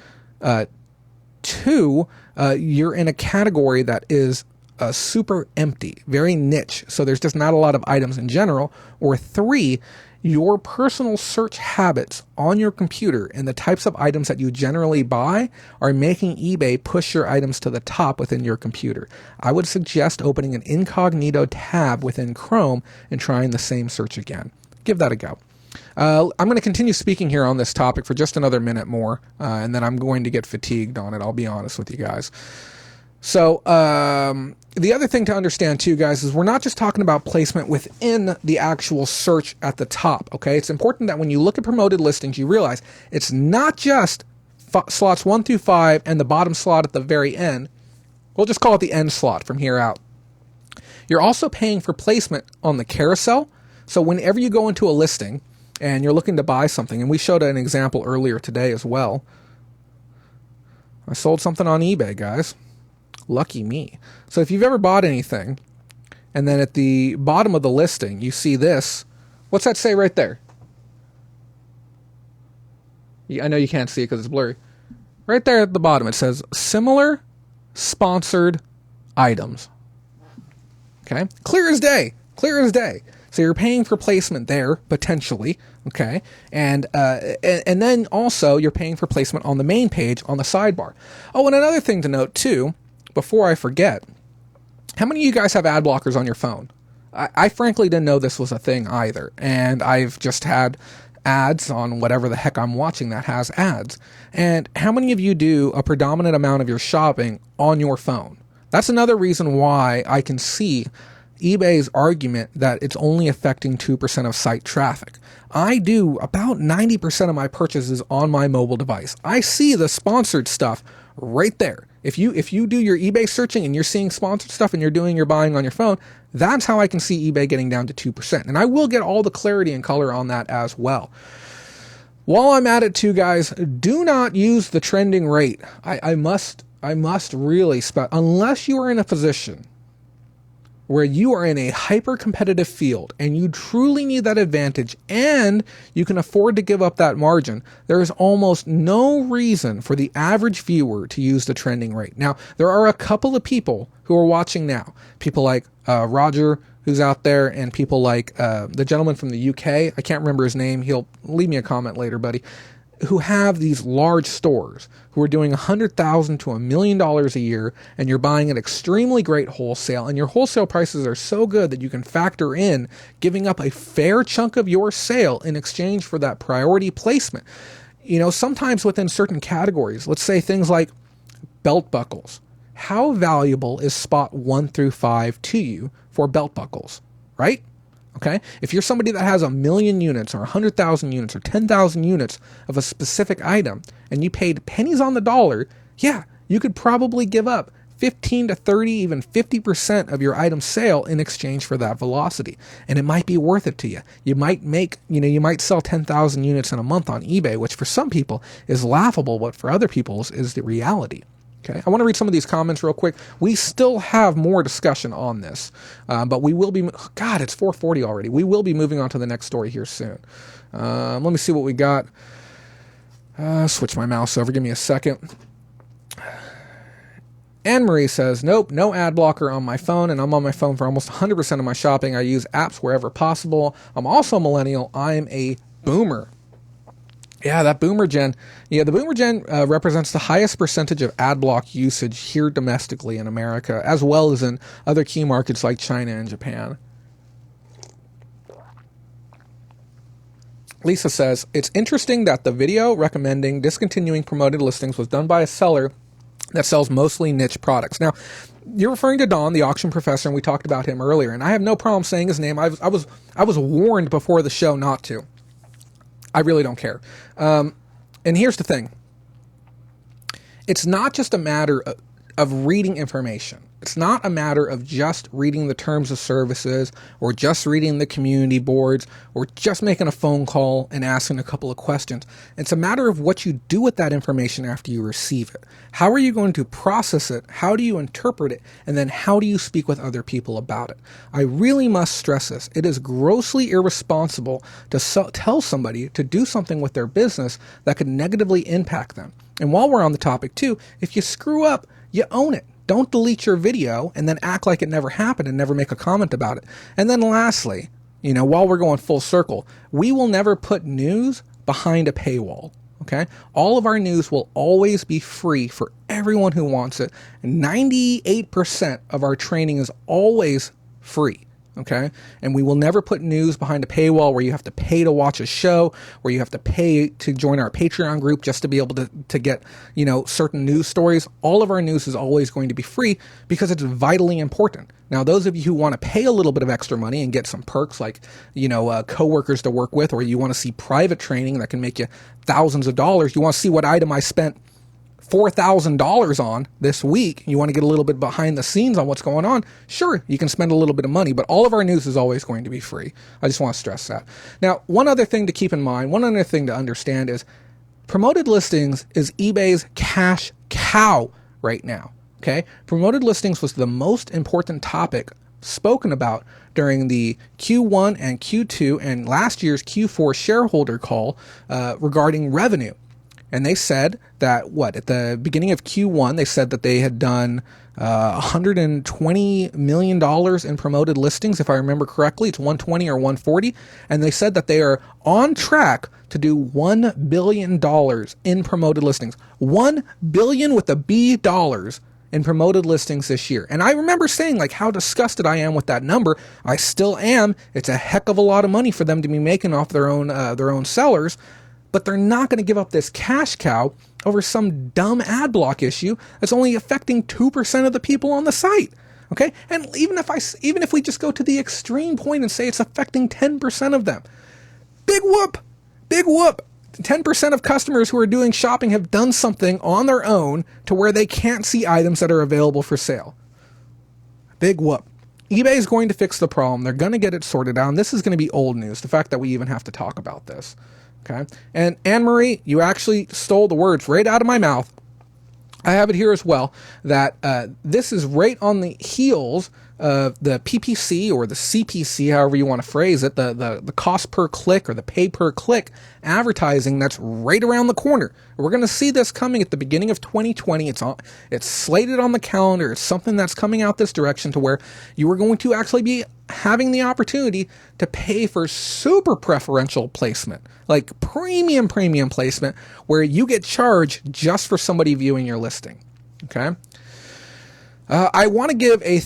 2, you're in a category that is super empty, very niche, so there's just not a lot of items in general, or 3, your personal search habits on your computer and the types of items that you generally buy are making eBay push your items to the top within your computer. I would suggest opening an incognito tab within Chrome and trying the same search again. Give that a go. I'm going to continue speaking here on this topic for just another minute more, and then I'm going to get fatigued on it, I'll be honest with you guys. So the other thing to understand too, guys, is we're not just talking about placement within the actual search at the top, okay? It's important that when you look at promoted listings, you realize it's not just slots 1 through 5 and the bottom slot at the very end. We'll just call it the end slot from here out. You're also paying for placement on the carousel. So whenever you go into a listing and you're looking to buy something, and we showed an example earlier today as well. I sold something on eBay, guys. Lucky me. So if you've ever bought anything, and then at the bottom of the listing, you see this. What's that say right there? I know you can't see it because it's blurry. Right there at the bottom, it says similar sponsored items. Okay? Clear as day. Clear as day. So you're paying for placement there, potentially, okay? And then also you're paying for placement on the main page on the sidebar. Oh, and another thing to note too, before I forget, how many of you guys have ad blockers on your phone? I frankly didn't know this was a thing either, and I've just had ads on whatever the heck I'm watching that has ads. And how many of you do a predominant amount of your shopping on your phone? That's another reason why I can see eBay's argument that it's only affecting 2% of site traffic. I do about 90% of my purchases on my mobile device. I see the sponsored stuff right there. If you do your eBay searching and you're seeing sponsored stuff and you're doing your buying on your phone, that's how I can see eBay getting down to 2%. And I will get all the clarity and color on that as well. While I'm at it too, guys, do not use the trending rate. I must really unless you are in a position where you are in a hyper-competitive field and you truly need that advantage and you can afford to give up that margin, there is almost no reason for the average viewer to use the trending rate. Now, there are a couple of people who are watching now. People like Roger, who's out there, and people like the gentleman from the UK. I can't remember his name. He'll leave me a comment later, buddy. Who have these large stores who are doing $100,000 to $1 million a year, and you're buying at extremely great wholesale, and your wholesale prices are so good that you can factor in giving up a fair chunk of your sale in exchange for that priority placement. You know, sometimes within certain categories, let's say things like belt buckles. How valuable is spot 1 through 5 to you for belt buckles, right? Okay, if you're somebody that has 1 million units or 100,000 units or 10,000 units of a specific item and you paid pennies on the dollar, yeah, you could probably give up 15 to 30, even 50% of your item sale in exchange for that velocity. And it might be worth it to you. You might you might sell 10,000 units in a month on eBay, which for some people is laughable, but for other people is the reality. Okay, I want to read some of these comments real quick. We still have more discussion on this, but we will be, God, it's 4:40 already. We will be moving on to the next story here soon. Let me see what we got. Switch my mouse over. Give me a second. Anne-Marie says, nope, no ad blocker on my phone, and I'm on my phone for almost 100% of my shopping. I use apps wherever possible. I'm also a millennial. I'm a boomer. Yeah, that boomer gen. Yeah, the boomer gen represents the highest percentage of ad block usage here domestically in America, as well as in other key markets like China and Japan. Lisa says, it's interesting that the video recommending discontinuing promoted listings was done by a seller that sells mostly niche products. Now, you're referring to Don, the auction professor, and we talked about him earlier, and I have no problem saying his name. I was warned before the show not to. I really don't care. And here's the thing. It's not just a matter of reading information. It's not a matter of just reading the terms of services or just reading the community boards or just making a phone call and asking a couple of questions. It's a matter of what you do with that information after you receive it. How are you going to process it? How do you interpret it? And then how do you speak with other people about it? I really must stress this. It is grossly irresponsible to tell somebody to do something with their business that could negatively impact them. And while we're on the topic too, if you screw up, you own it. Don't delete your video and then act like it never happened and never make a comment about it. And then lastly, while we're going full circle, we will never put news behind a paywall. Okay? All of our news will always be free for everyone who wants it. 98% of our training is always free. Okay. And we will never put news behind a paywall where you have to pay to watch a show, where you have to pay to join our Patreon group just to be able to get, certain news stories. All of our news is always going to be free because it's vitally important. Now, those of you who want to pay a little bit of extra money and get some perks like, coworkers to work with, or you want to see private training that can make you thousands of dollars. You want to see what item I spent $4,000 on this week, you want to get a little bit behind the scenes on what's going on, sure, you can spend a little bit of money, but all of our news is always going to be free. I just want to stress that. Now, one other thing to keep in mind, one other thing to understand is promoted listings is eBay's cash cow right now, okay? Promoted listings was the most important topic spoken about during the Q1 and Q2 and last year's Q4 shareholder call regarding revenue. And they said that, at the beginning of Q1, they said that they had done $120 million in promoted listings. If I remember correctly, it's 120 or 140. And they said that they are on track to do $1 billion in promoted listings. $1 billion with a B dollars in promoted listings this year. And I remember saying how disgusted I am with that number. I still am. It's a heck of a lot of money for them to be making off their own sellers. But they're not going to give up this cash cow over some dumb ad block issue that's only affecting 2% of the people on the site. Okay? And even if we just go to the extreme point and say it's affecting 10% of them, big whoop. 10% of customers who are doing shopping have done something on their own to where they can't see items that are available for sale. Big whoop. eBay is going to fix the problem. They're going to get it sorted out. And this is going to be old news, the fact that we even have to talk about this. Okay. And Anne-Marie, you actually stole the words right out of my mouth. I have it here as well, that this is right on the heels of the PPC or the CPC, however you want to phrase it, the cost per click or the pay per click advertising that's right around the corner. We're going to see this coming at the beginning of 2020. It's slated on the calendar. It's something that's coming out this direction to where you are going to actually be having the opportunity to pay for super preferential placement, like premium placement, where you get charged just for somebody viewing your listing. Okay. I want to give a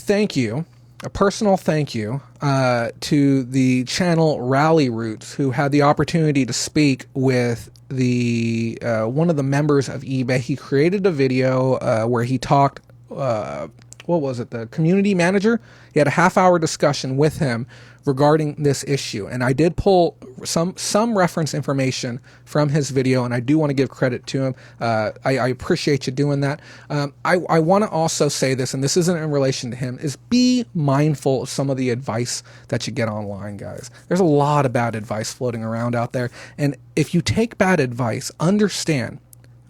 personal thank you, to the channel Rally Roots, who had the opportunity to speak with the one of the members of eBay. He created a video where he talked, the community manager. He had a half-hour discussion with him regarding this issue, and I did pull some reference information from his video, and I do want to give credit to him. I appreciate you doing that. I want to also say this, and this isn't in relation to him, is be mindful of some of the advice that you get online, guys. There's a lot of bad advice floating around out there, and if you take bad advice, understand,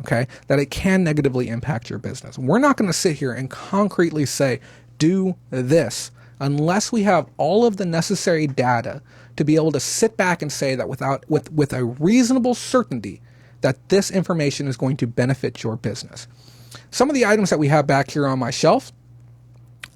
okay, that it can negatively impact your business. We're not going to sit here and concretely say, do this, unless we have all of the necessary data to be able to sit back and say that with a reasonable certainty that this information is going to benefit your business. Some of the items that we have back here on my shelf,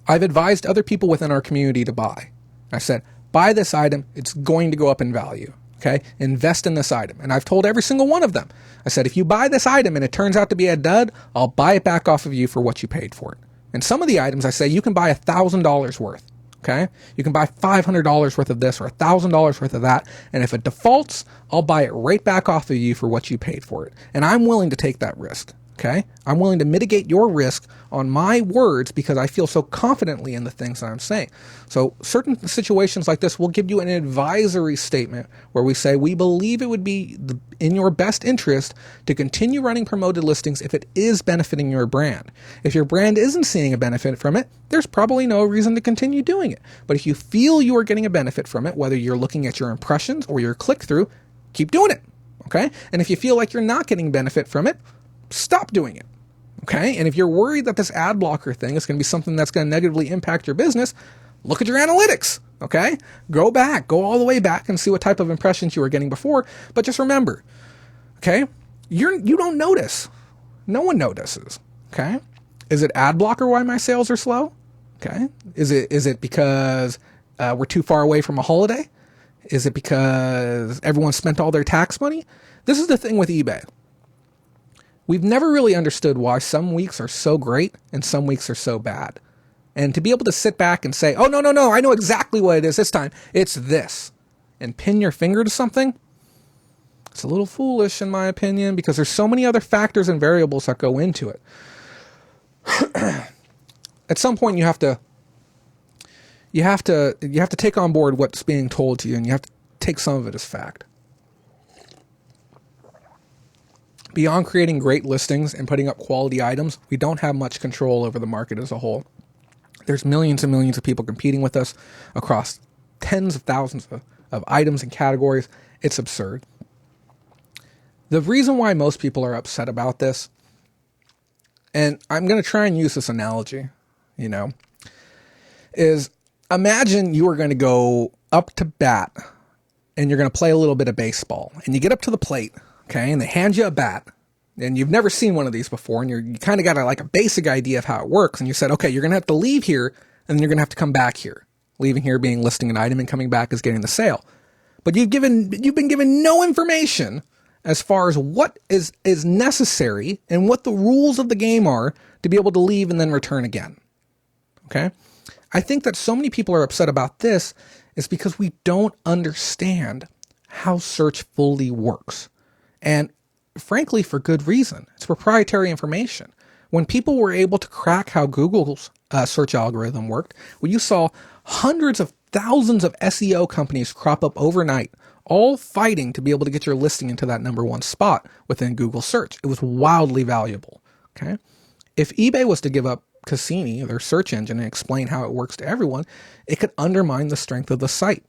I've advised other people within our community to buy. I said, buy this item, it's going to go up in value. Okay, invest in this item. And I've told every single one of them, I said, if you buy this item and it turns out to be a dud, I'll buy it back off of you for what you paid for it. And some of the items I say you can buy $1,000 worth. Okay, you can buy $500 worth of this or $1,000 worth of that. And if it defaults, I'll buy it right back off of you for what you paid for it. And I'm willing to take that risk. Okay, I'm willing to mitigate your risk on my words because I feel so confidently in the things that I'm saying. So certain situations like this will give you an advisory statement where we say we believe it would be in your best interest to continue running promoted listings if it is benefiting your brand. If your brand isn't seeing a benefit from it, there's probably no reason to continue doing it. But if you feel you are getting a benefit from it, whether you're looking at your impressions or your click-through, keep doing it. Okay, and if you feel like you're not getting benefit from it, stop doing it. Okay. And if you're worried that this ad blocker thing is going to be something that's going to negatively impact your business, look at your analytics. Okay. Go all the way back and see what type of impressions you were getting before. But just remember, okay, you don't notice. No one notices. Okay. Is it ad blocker why my sales are slow? Okay. Is it because we're too far away from a holiday? Is it because everyone spent all their tax money? This is the thing with eBay. We've never really understood why some weeks are so great and some weeks are so bad. And to be able to sit back and say, oh, no, I know exactly what it is this time. It's this. And pin your finger to something, it's a little foolish in my opinion, because there's so many other factors and variables that go into it. At some point you have to take on board what's being told to you, and you have to take some of it as fact. Beyond creating great listings and putting up quality items, we don't have much control over the market as a whole. There's millions and millions of people competing with us across tens of thousands of items and categories. It's absurd. The reason why most people are upset about this, and I'm going to try and use this analogy, is imagine you are going to go up to bat and you're going to play a little bit of baseball, and you get up to the plate, okay, and they hand you a bat, and you've never seen one of these before, and you kind of got a basic idea of how it works, and you said, okay, you're going to have to leave here, and then you're going to have to come back here. Leaving here being listing an item, and coming back is getting the sale. But you've been given no information as far as what is necessary and what the rules of the game are to be able to leave and then return again. Okay? I think that so many people are upset about this is because we don't understand how search fully works. And frankly, for good reason. It's proprietary information. When people were able to crack how Google's search algorithm worked, when you saw hundreds of thousands of SEO companies crop up overnight, all fighting to be able to get your listing into that number one spot within Google search. It was wildly valuable. Okay. If eBay was to give up Cassini, their search engine, and explain how it works to everyone, it could undermine the strength of the site.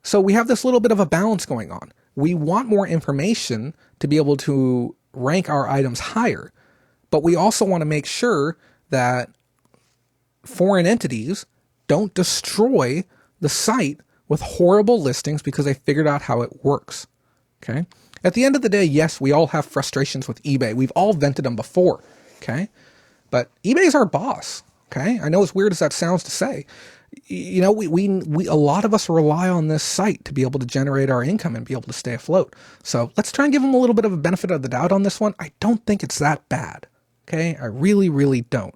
So we have this little bit of a balance going on. We want more information to be able to rank our items higher, but we also want to make sure that foreign entities don't destroy the site with horrible listings because they figured out how it works. Okay. At the end of the day, yes, we all have frustrations with eBay. We've all vented them before. Okay. But eBay is our boss. Okay. I know as weird as that sounds to say, we a lot of us rely on this site to be able to generate our income and be able to stay afloat. So let's try and give them a little bit of a benefit of the doubt on this one. I don't think it's that bad. Okay, I really, really don't.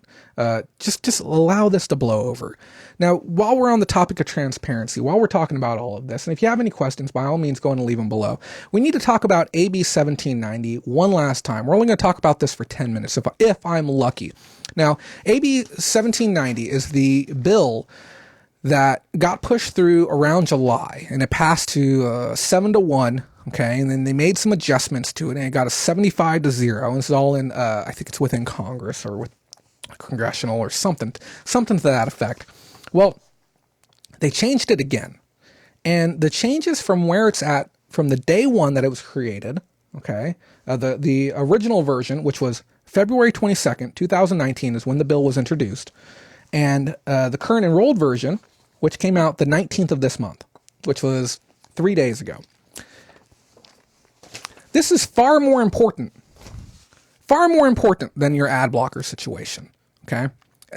Just allow this to blow over. Now, while we're on the topic of transparency, while we're talking about all of this, and if you have any questions, by all means, go and leave them below. We need to talk about AB-1790 one last time. We're only going to talk about this for 10 minutes, if I'm lucky. Now, AB-1790 is the bill that got pushed through around July, and it passed to 7-1. Okay, and then they made some adjustments to it, and it got a 75-0. And this is all in, I think it's within Congress or with congressional or something to that effect. Well, they changed it again, and the changes from where it's at from the day one that it was created. Okay, the original version, which was February 22nd, 2019, is when the bill was introduced, and the current enrolled version, which came out the 19th of this month, which was 3 days ago. This is far more important than your ad blocker situation, okay?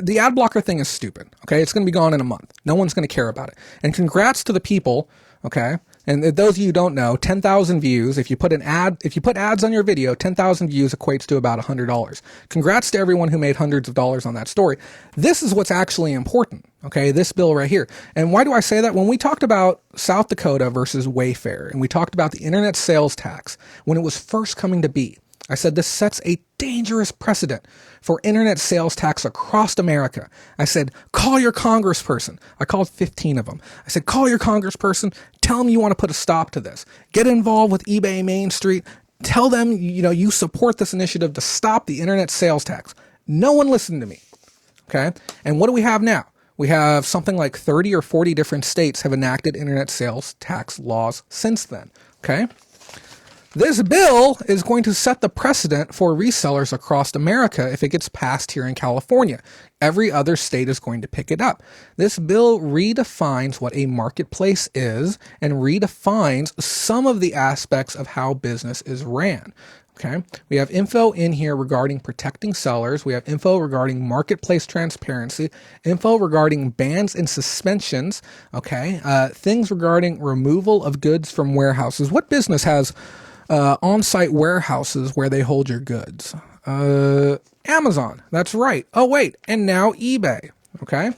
The ad blocker thing is stupid, okay? It's going to be gone in a month. No one's going to care about it. And congrats to the people, okay? And those of you who don't know, 10,000 views, if you put ads on your video, 10,000 views equates to about $100. Congrats to everyone who made hundreds of dollars on that story. This is what's actually important, okay? This bill right here. And why do I say that? When we talked about South Dakota versus Wayfair, and we talked about the internet sales tax, when it was first coming to be, I said this sets a dangerous precedent for internet sales tax across America. I said, call your congressperson. I called 15 of them. I said, call your congressperson. Tell them you want to put a stop to this. Get involved with eBay Main Street. Tell them, you support this initiative to stop the internet sales tax. No one listened to me. Okay. And what do we have now? We have something like 30 or 40 different states have enacted internet sales tax laws since then. Okay. This bill is going to set the precedent for resellers across America if it gets passed here in California. Every other state is going to pick it up. This bill redefines what a marketplace is and redefines some of the aspects of how business is ran. Okay, we have info in here regarding protecting sellers. We have info regarding marketplace transparency, info regarding bans and suspensions. Okay, things regarding removal of goods from warehouses. What business has on-site warehouses where they hold your goods? Amazon. That's right. Oh, wait. And now eBay. Okay.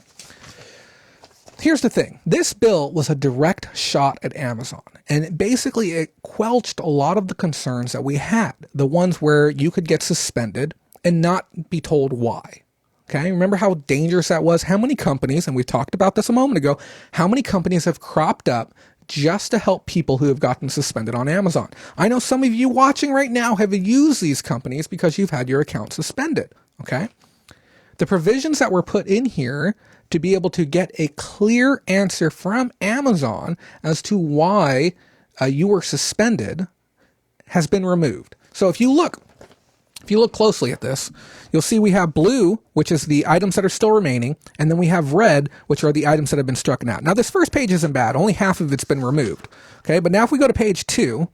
here's the thing. This bill was a direct shot at Amazon, and basically it quelched a lot of the concerns that we had, the ones where you could get suspended and not be told why. Okay, remember how dangerous that was? How many companies, and we talked about this a moment ago, how many companies have cropped up just to help people who have gotten suspended on Amazon? I know some of you watching right now have used these companies because you've had your account suspended. Okay, the provisions that were put in here to be able to get a clear answer from Amazon as to why you were suspended has been removed. So if you look closely at this, you'll see we have blue, which is the items that are still remaining, and then we have red, which are the items that have been struck out. Now, this first page isn't bad. Only half of it's been removed. Okay, but now if we go to page 2,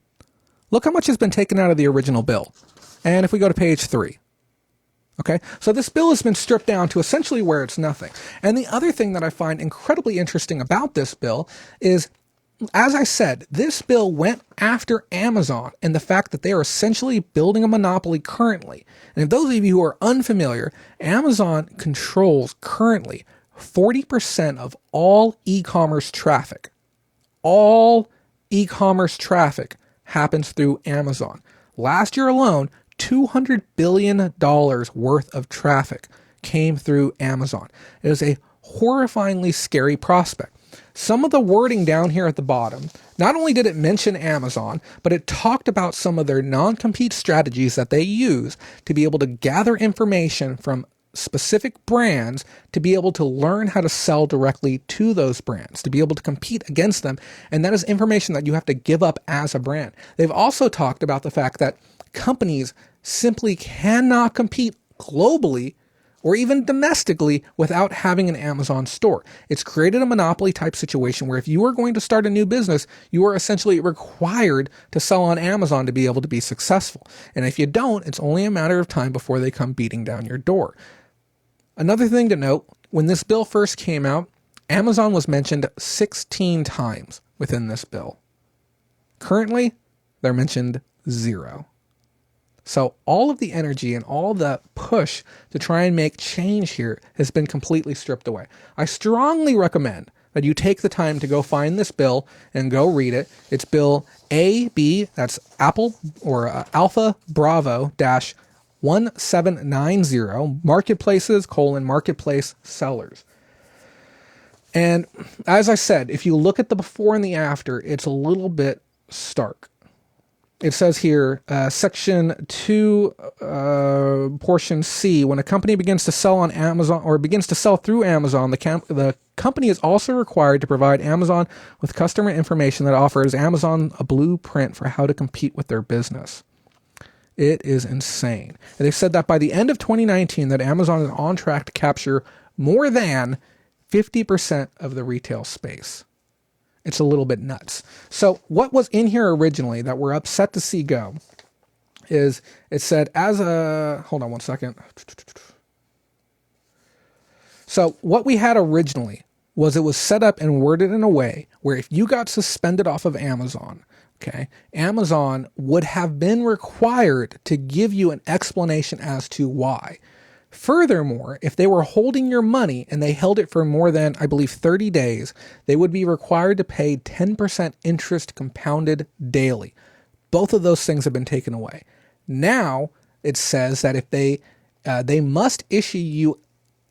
look how much has been taken out of the original bill. And if we go to page 3, okay, so this bill has been stripped down to essentially where it's nothing. And the other thing that I find incredibly interesting about this bill is, as I said, this bill went after Amazon and the fact that they are essentially building a monopoly currently. And if those of you who are unfamiliar, Amazon controls currently 40% of all e-commerce traffic. All e-commerce traffic happens through Amazon. Last year alone, $200 billion worth of traffic came through Amazon. It is a horrifyingly scary prospect. Some of the wording down here at the bottom, not only did it mention Amazon, but it talked about some of their non-compete strategies that they use to be able to gather information from specific brands to be able to learn how to sell directly to those brands, to be able to compete against them. And that is information that you have to give up as a brand. They've also talked about the fact that companies simply cannot compete globally or even domestically without having an Amazon store. It's created a monopoly type situation where if you are going to start a new business, you are essentially required to sell on Amazon to be able to be successful. And if you don't, it's only a matter of time before they come beating down your door. Another thing to note, when this bill first came out, Amazon was mentioned 16 times within this bill. Currently, they're mentioned 0. So all of the energy and all the push to try and make change here has been completely stripped away. I strongly recommend that you take the time to go find this bill and go read it. It's bill AB, that's Apple or Alpha Bravo dash 1790, marketplaces, marketplace sellers. And as I said, if you look at the before and the after, it's a little bit stark. It says here, section 2, portion C, when a company begins to sell on Amazon or begins to sell through Amazon, the company is also required to provide Amazon with customer information that offers Amazon a blueprint for how to compete with their business. It is insane. And they said that by the end of 2019, that Amazon is on track to capture more than 50% of the retail space. It's a little bit nuts. So what was in here originally that we're upset to see go is it said hold on one second. So what we had originally was it was set up and worded in a way where if you got suspended off of Amazon, okay, Amazon would have been required to give you an explanation as to why. Furthermore, if they were holding your money and they held it for more than, I believe, 30 days, they would be required to pay 10% interest compounded daily. Both of those things have been taken away. Now, it says that if they must issue you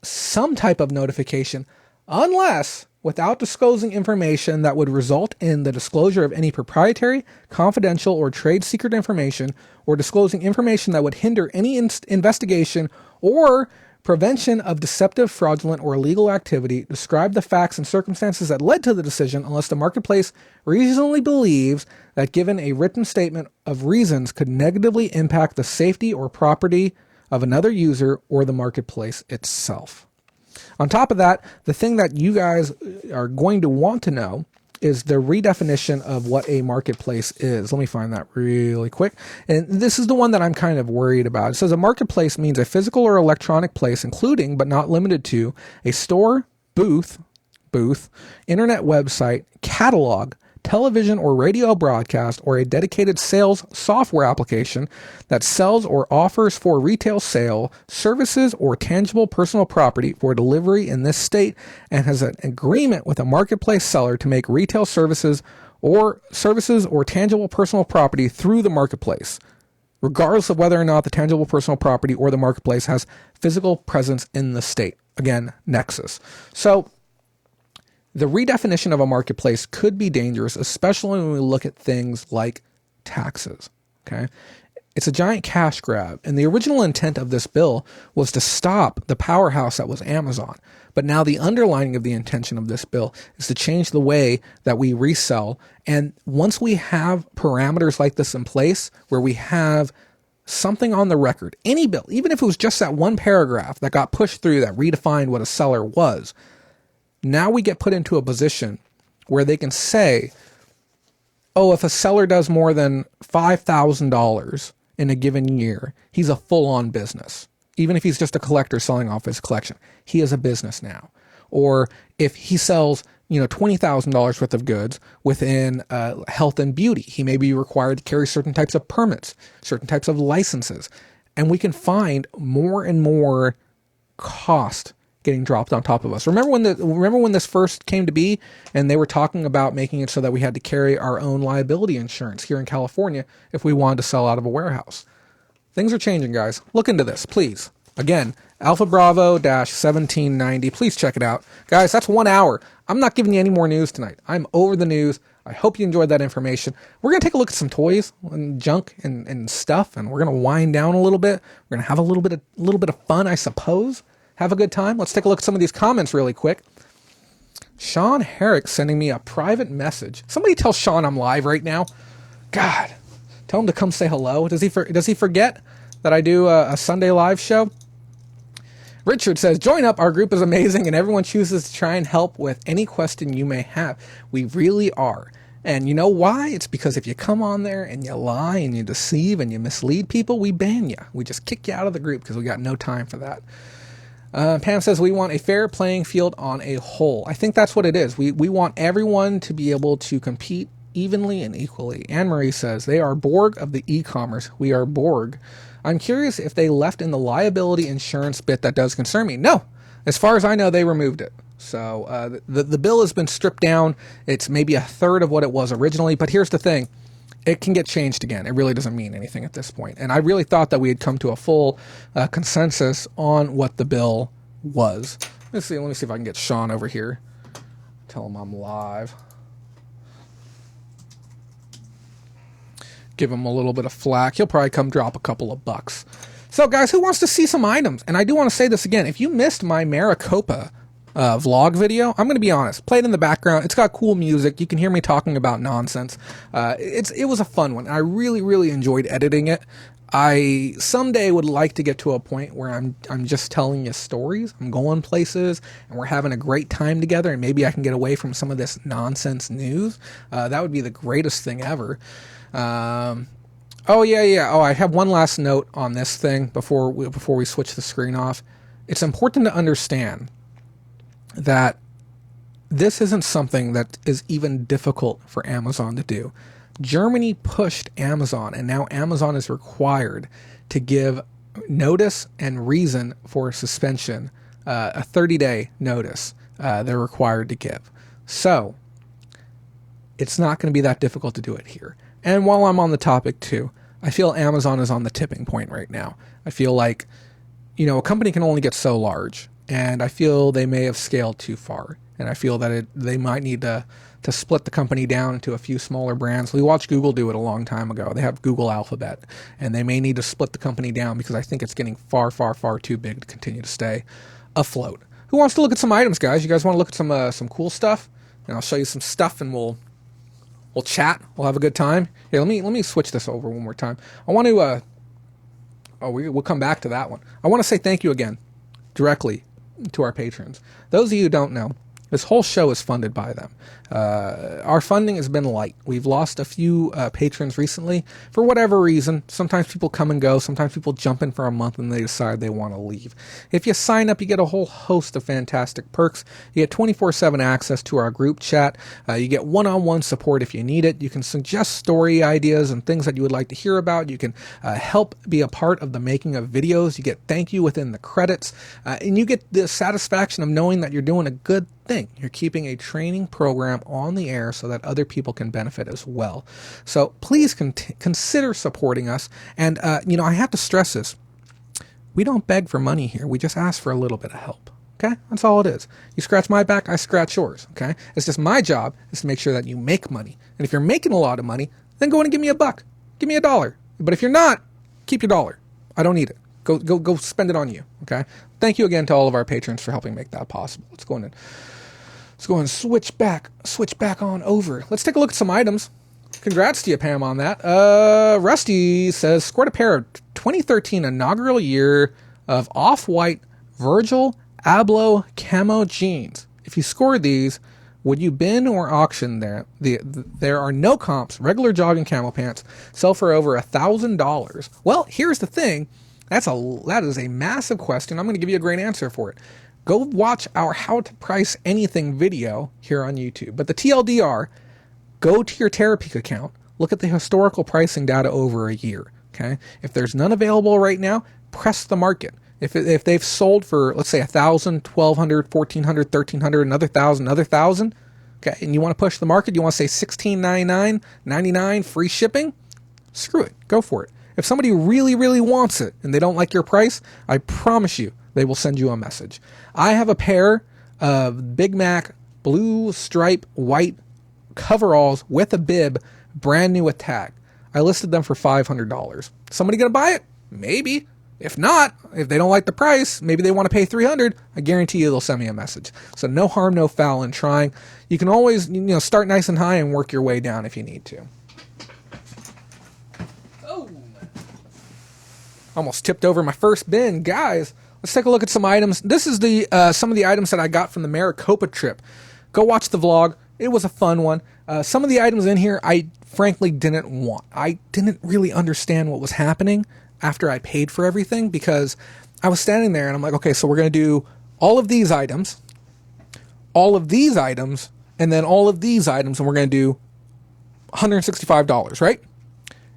some type of notification unless without disclosing information that would result in the disclosure of any proprietary, confidential, or trade secret information, or disclosing information that would hinder any investigation or prevention of deceptive, fraudulent, or illegal activity, describe the facts and circumstances that led to the decision unless the marketplace reasonably believes that given a written statement of reasons could negatively impact the safety or property of another user or the marketplace itself. On top of that, the thing that you guys are going to want to know is the redefinition of what a marketplace is. Let me find that really quick. And this is the one that I'm kind of worried about. It says a marketplace means a physical or electronic place, including but not limited to a store, booth, internet website, catalog, television or radio broadcast, or a dedicated sales software application that sells or offers for retail sale services or tangible personal property for delivery in this state and has an agreement with a marketplace seller to make retail services or tangible personal property through the marketplace, regardless of whether or not the tangible personal property or the marketplace has physical presence in the state. Again, nexus. So the redefinition of a marketplace could be dangerous, especially when we look at things like taxes. Okay, it's a giant cash grab, and the original intent of this bill was to stop the powerhouse that was Amazon. But now the underlining of the intention of this bill is to change the way that we resell. And once we have parameters like this in place, where we have something on the record, any bill, even if it was just that one paragraph that got pushed through that redefined what a seller was, now we get put into a position where they can say, oh, if a seller does more than $5,000 in a given year, he's a full-on business. Even if he's just a collector selling off his collection, he is a business now. Or if he sells, $20,000 worth of goods within health and beauty, he may be required to carry certain types of permits, certain types of licenses. And we can find more and more cost getting dropped on top of us. Remember when this first came to be, and they were talking about making it so that we had to carry our own liability insurance here in California if we wanted to sell out of a warehouse. Things are changing, guys. Look into this, please. Again, Alpha Bravo-1790. Please check it out. Guys, that's 1 hour. I'm not giving you any more news tonight. I'm over the news. I hope you enjoyed that information. We're going to take a look at some toys and junk and stuff, and we're going to wind down a little bit. We're going to have a little bit of fun, I suppose. Have a good time. Let's take a look at some of these comments really quick. Sean Herrick sending me a private message. Somebody tell Sean I'm live right now. God, tell him to come say hello. Does he forget that I do a Sunday live show? Richard says, join up. Our group is amazing and everyone chooses to try and help with any question you may have. We really are. And you know why? It's because if you come on there and you lie and you deceive and you mislead people, we ban you. We just kick you out of the group because we got no time for that. Pam says, we want a fair playing field on a whole. I think that's what it is. We want everyone to be able to compete evenly and equally. Anne-Marie says, they are Borg of the e-commerce. We are Borg. I'm curious if they left in the liability insurance bit that does concern me. No. As far as I know, they removed it. So the bill has been stripped down. It's maybe a third of what it was originally. But here's the thing. It can get changed again. It really doesn't mean anything at this point. And I really thought that we had come to a full consensus on what the bill was. Let me see if I can get Sean over here. Tell him I'm live. Give him a little bit of flack. He'll probably come drop a couple of bucks. So guys, who wants to see some items? And I do want to say this again. If you missed my Maricopa vlog video, I'm going to be honest, play it in the background. It's got cool music. You can hear me talking about nonsense. It was a fun one. I really, really enjoyed editing it. I someday would like to get to a point where I'm just telling you stories. I'm going places and we're having a great time together, and maybe I can get away from some of this nonsense news. That would be the greatest thing ever. Oh yeah. Oh, I have one last note on this thing before we switch the screen off. It's important to understand that this isn't something that is even difficult for Amazon to do. Germany pushed Amazon, and now Amazon is required to give notice and reason for suspension, a 30-day notice they're required to give. So it's not going to be that difficult to do it here. And while I'm on the topic too, I feel Amazon is on the tipping point right now. I feel like, a company can only get so large, and I feel they may have scaled too far. And I feel that they might need to split the company down into a few smaller brands. We watched Google do it a long time ago. They have Google Alphabet, and they may need to split the company down because I think it's getting far, far, far too big to continue to stay afloat. Who wants to look at some items, guys? You guys want to look at some cool stuff? And I'll show you some stuff, and we'll chat. We'll have a good time. Here, let me switch this over one more time. I want to. We'll come back to that one. I want to say thank you again, directly to our patrons. Those of you who don't know, This whole show is funded by them. Our funding has been light. We've lost a few patrons recently for whatever reason. Sometimes people come and go. Sometimes people jump in for a month and they decide they want to leave. If you sign up, you get a whole host of fantastic perks. You get 24/7 access to our group chat. You get one-on-one support if you need it. You can suggest story ideas and things that you would like to hear about. You can help be a part of the making of videos. You get thank you within the credits. And you get the satisfaction of knowing that you're doing a good thing. You're keeping a training program on the air so that other people can benefit as well. So please consider supporting us. And, I have to stress this. We don't beg for money here. We just ask for a little bit of help. Okay? That's all it is. You scratch my back, I scratch yours. Okay? It's just my job is to make sure that you make money. And if you're making a lot of money, then go in and give me a buck. Give me $1. But if you're not, keep your dollar. I don't need it. Go spend it on you. Okay? Thank you again to all of our patrons for helping make that possible. Let's go and switch back on over. Let's take a look at some items. Congrats to you, Pam, on that. Rusty says, scored a pair of 2013 inaugural year of off-white Virgil Abloh camo jeans. If you scored these, would you bin or auction there? There are no comps. Regular jogging camo pants sell for over $1,000. Well, here's the thing. That is a massive question. I'm going to give you a great answer for it. Go watch our How to Price Anything video here on YouTube. But the TLDR, go to your Terapeak account, look at the historical pricing data over a year. Okay, if there's none available right now, press the market. If they've sold for, let's say, 1,000, 1,200, 1,400, 1,300, another 1,000, another 1,000, okay, and you want to push the market, you want to say $16.99, $99, free shipping, screw it, go for it. If somebody really, really wants it and they don't like your price, I promise you they will send you a message. I have a pair of Big Mac blue stripe white coveralls with a bib, brand new with tag. I listed them for $500. Somebody gonna buy it? Maybe. If not, if they don't like the price, maybe they want to pay $300. I guarantee you they'll send me a message. So no harm, no foul in trying. You can always, start nice and high and work your way down if you need to. Oh, almost tipped over my first bin, guys. Let's take a look at some items. This is some of the items that I got from the Maricopa trip. Go watch the vlog. It was a fun one. Some of the items in here I frankly didn't want. I didn't really understand what was happening after I paid for everything, because I was standing there and I'm like, okay, so we're going to do all of these items, and then all of these items, and we're going to do $165, right?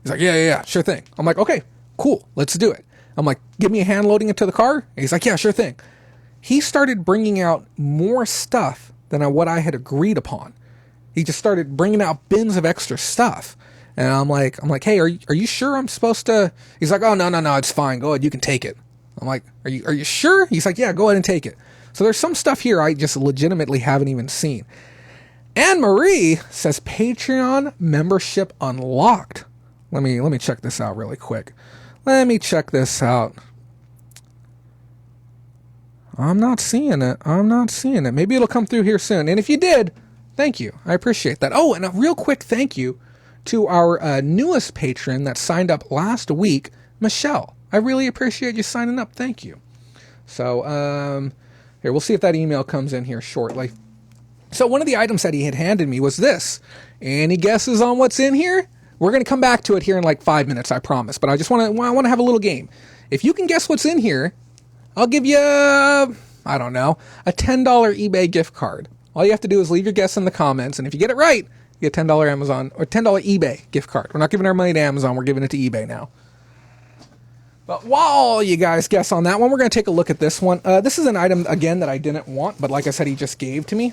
He's like, yeah, sure thing. I'm like, okay, cool, let's do it. I'm like, give me a hand loading it to the car? And he's like, yeah, sure thing. He started bringing out more stuff than what I had agreed upon. He just started bringing out bins of extra stuff. And I'm like, hey, are you sure I'm supposed to? He's like, oh, no, it's fine. Go ahead, you can take it. I'm like, are you sure? He's like, yeah, go ahead and take it. So there's some stuff here I just legitimately haven't even seen. Anne Marie says Patreon membership unlocked. Let me check this out really quick. Let me check this out. I'm not seeing it. Maybe it'll come through here soon. And if you did, thank you. I appreciate that. Oh, and a real quick thank you to our newest patron that signed up last week, Michelle. I really appreciate you signing up. Thank you. So, here, we'll see if that email comes in here shortly. So one of the items that he had handed me was this. Any guesses on what's in here? We're going to come back to it here in like 5 minutes, I promise. But I want to have a little game. If you can guess what's in here, I'll give you, I don't know, a $10 eBay gift card. All you have to do is leave your guess in the comments, and if you get it right, you get $10 Amazon or $10 eBay gift card. We're not giving our money to Amazon, we're giving it to eBay now. But while you guys guess on that one, we're going to take a look at this one. This is an item, again, that I didn't want, but like I said, he just gave to me.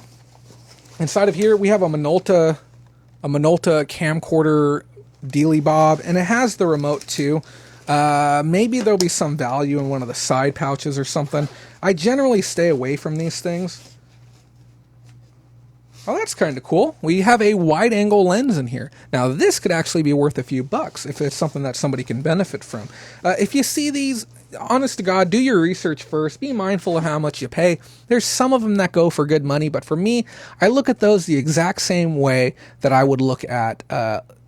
Inside of here, we have a Minolta camcorder dealy bob, and it has the remote too. Maybe there'll be some value in one of the side pouches or something. I generally stay away from these things. Oh, that's kind of cool. We have a wide-angle lens in here. Now, this could actually be worth a few bucks if it's something that somebody can benefit from. If you see these, honest to God, do your research first. Be mindful of how much you pay. There's some of them that go for good money, but for me, I look at those the exact same way that I would look at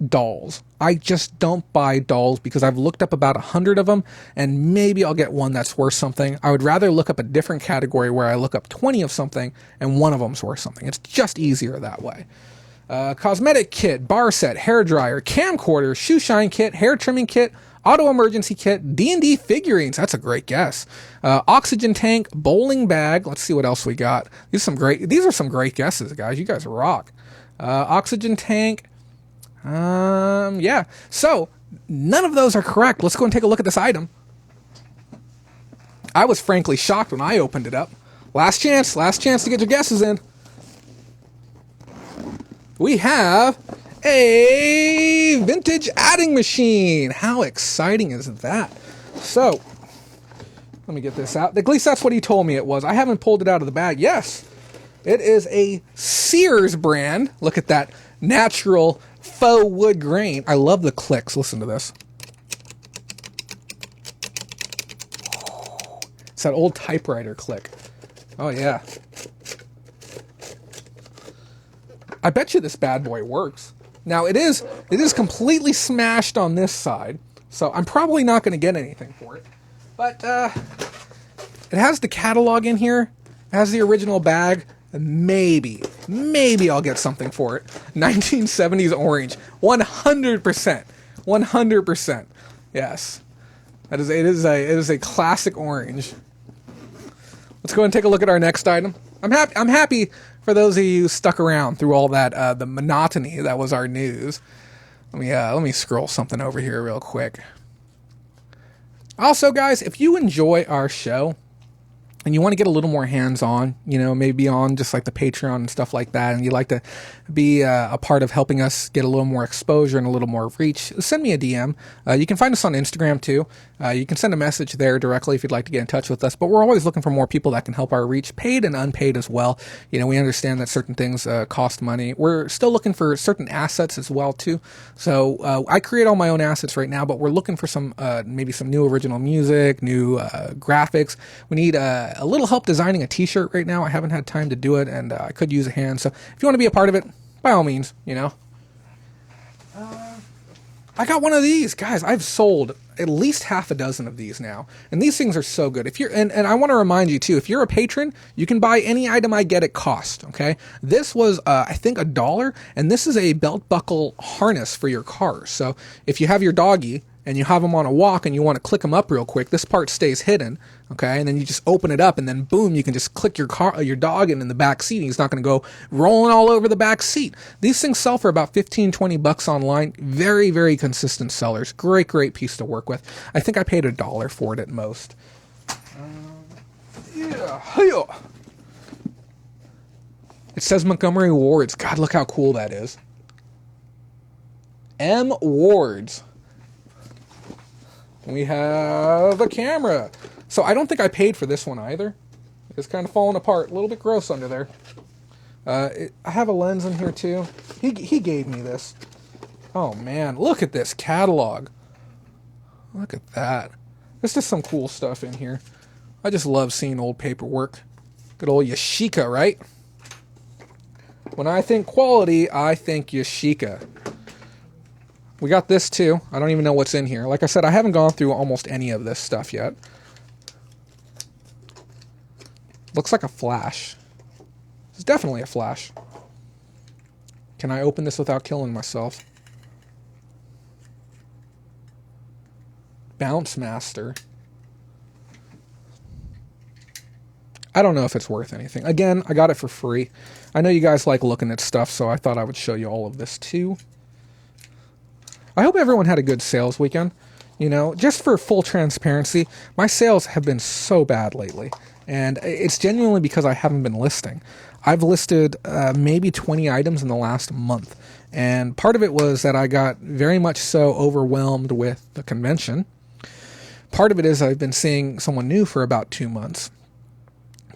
dolls. I just don't buy dolls because I've looked up about 100 of them, and maybe I'll get one that's worth something. I would rather look up a different category where I look up 20 of something and one of them's worth something. It's just easier that way. Cosmetic kit, bar set, hair dryer, camcorder, shoe shine kit, hair trimming kit, auto emergency kit, D&D figurines. That's a great guess. Oxygen tank, bowling bag. Let's see what else we got. These are some great guesses, guys. You guys rock. Oxygen tank. Yeah. So none of those are correct. Let's go and take a look at this item. I was frankly shocked when I opened it up. Last chance to get your guesses in. We have a vintage adding machine. How exciting is that? So, let me get this out. At least that's what he told me it was. I haven't pulled it out of the bag. Yes, it is a Sears brand. Look at that natural faux wood grain. I love the clicks. Listen to this. It's that old typewriter click. Oh, yeah. I bet you this bad boy works. Now, it is completely smashed on this side, so I'm probably not going to get anything for it. But it has the catalog in here. It has the original bag. Maybe I'll get something for it. 1970s orange. 100%. 100%. Yes. It is a classic orange. Let's go and take a look at our next item. I'm happy for those of you who stuck around through all that the monotony that was our news. Let me scroll something over here real quick. Also, guys, if you enjoy our show and you want to get a little more hands-on, maybe on just like the Patreon and stuff like that, and you'd like to be a part of helping us get a little more exposure and a little more reach, send me a DM. You can find us on Instagram too. You can send a message there directly if you'd like to get in touch with us, but we're always looking for more people that can help our reach, paid and unpaid as well. We understand that certain things cost money. We're still looking for certain assets as well too. So I create all my own assets right now, but we're looking for some maybe some new original music, new graphics. We need a little help designing a t-shirt right now. I haven't had time to do it, and I could use a hand. So if you want to be a part of it, by all means, I got one of these. Guys, I've sold at least half a dozen of these now. And these things are so good. If you're and I want to remind you too, if you're a patron, you can buy any item I get at cost, okay? This was I think $1, and this is a belt buckle harness for your car. So if you have your doggy and you have him on a walk and you want to click him up real quick, this part stays hidden, okay? And then you just open it up, and then boom, you can just click your dog in the back seat, and he's not going to go rolling all over the back seat. These things sell for about $15-20 online. Very, very consistent sellers. Great piece to work with. I think I paid $1 for it at most. Yeah. It says Montgomery Wards. God, look how cool that is. M. Wards. We have a camera. So I don't think I paid for this one either. It's kind of falling apart. A little bit gross under there. I have a lens in here too. He gave me this. Oh man, look at this catalog. Look at that. There's just some cool stuff in here. I just love seeing old paperwork. Good old Yashica, right? When I think quality, I think Yashica. We got this too. I don't even know what's in here. Like I said, I haven't gone through almost any of this stuff yet. Looks like a flash. It's definitely a flash. Can I open this without killing myself? Bounce Master. I don't know if it's worth anything. Again, I got it for free. I know you guys like looking at stuff, so I thought I would show you all of this too. I hope everyone had a good sales weekend. Just for full transparency, my sales have been so bad lately. And it's genuinely because I haven't been listing. I've listed maybe 20 items in the last month. And part of it was that I got very much so overwhelmed with the convention. Part of it is I've been seeing someone new for about 2 months.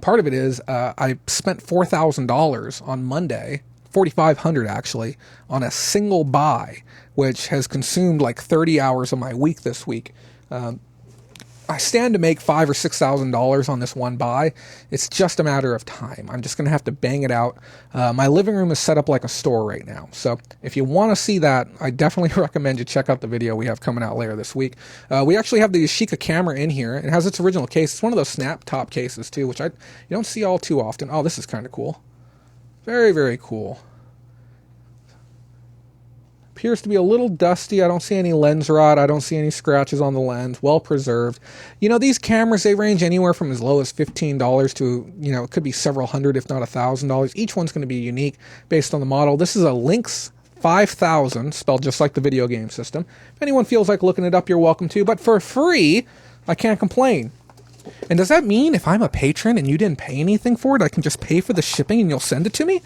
Part of it is I spent $4,000 on Monday, $4,500 actually, on a single buy, which has consumed like 30 hours of my week this week. I stand to make $5,000 or $6,000 on this one buy. It's just a matter of time. I'm just going to have to bang it out. My living room is set up like a store right now. So if you want to see that, I definitely recommend you check out the video we have coming out later this week. We actually have the Yashica camera in here. It has its original case. It's one of those snap top cases too, which you don't see all too often. Oh, this is kind of cool. Very, very cool. Appears to be a little dusty. I don't see any lens rot. I don't see any scratches on the lens. Well preserved. You know, these cameras, they range anywhere from as low as $15 to, it could be several hundred, if not $1,000. Each one's going to be unique based on the model. This is a Lynx 5000, spelled just like the video game system. If anyone feels like looking it up, you're welcome to. But for free, I can't complain. And does that mean if I'm a patron and you didn't pay anything for it, I can just pay for the shipping and you'll send it to me?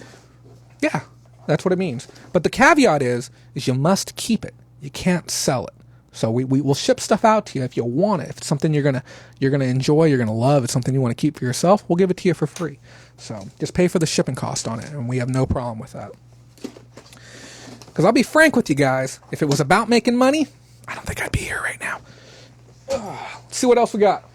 Yeah. That's what it means. But the caveat is you must keep it. You can't sell it. So we will ship stuff out to you if you want it. If it's something you're gonna enjoy, you're gonna love, it's something you want to keep for yourself, we'll give it to you for free. So just pay for the shipping cost on it, and we have no problem with that. Because I'll be frank with you guys, if it was about making money, I don't think I'd be here right now. Let's see what else we got.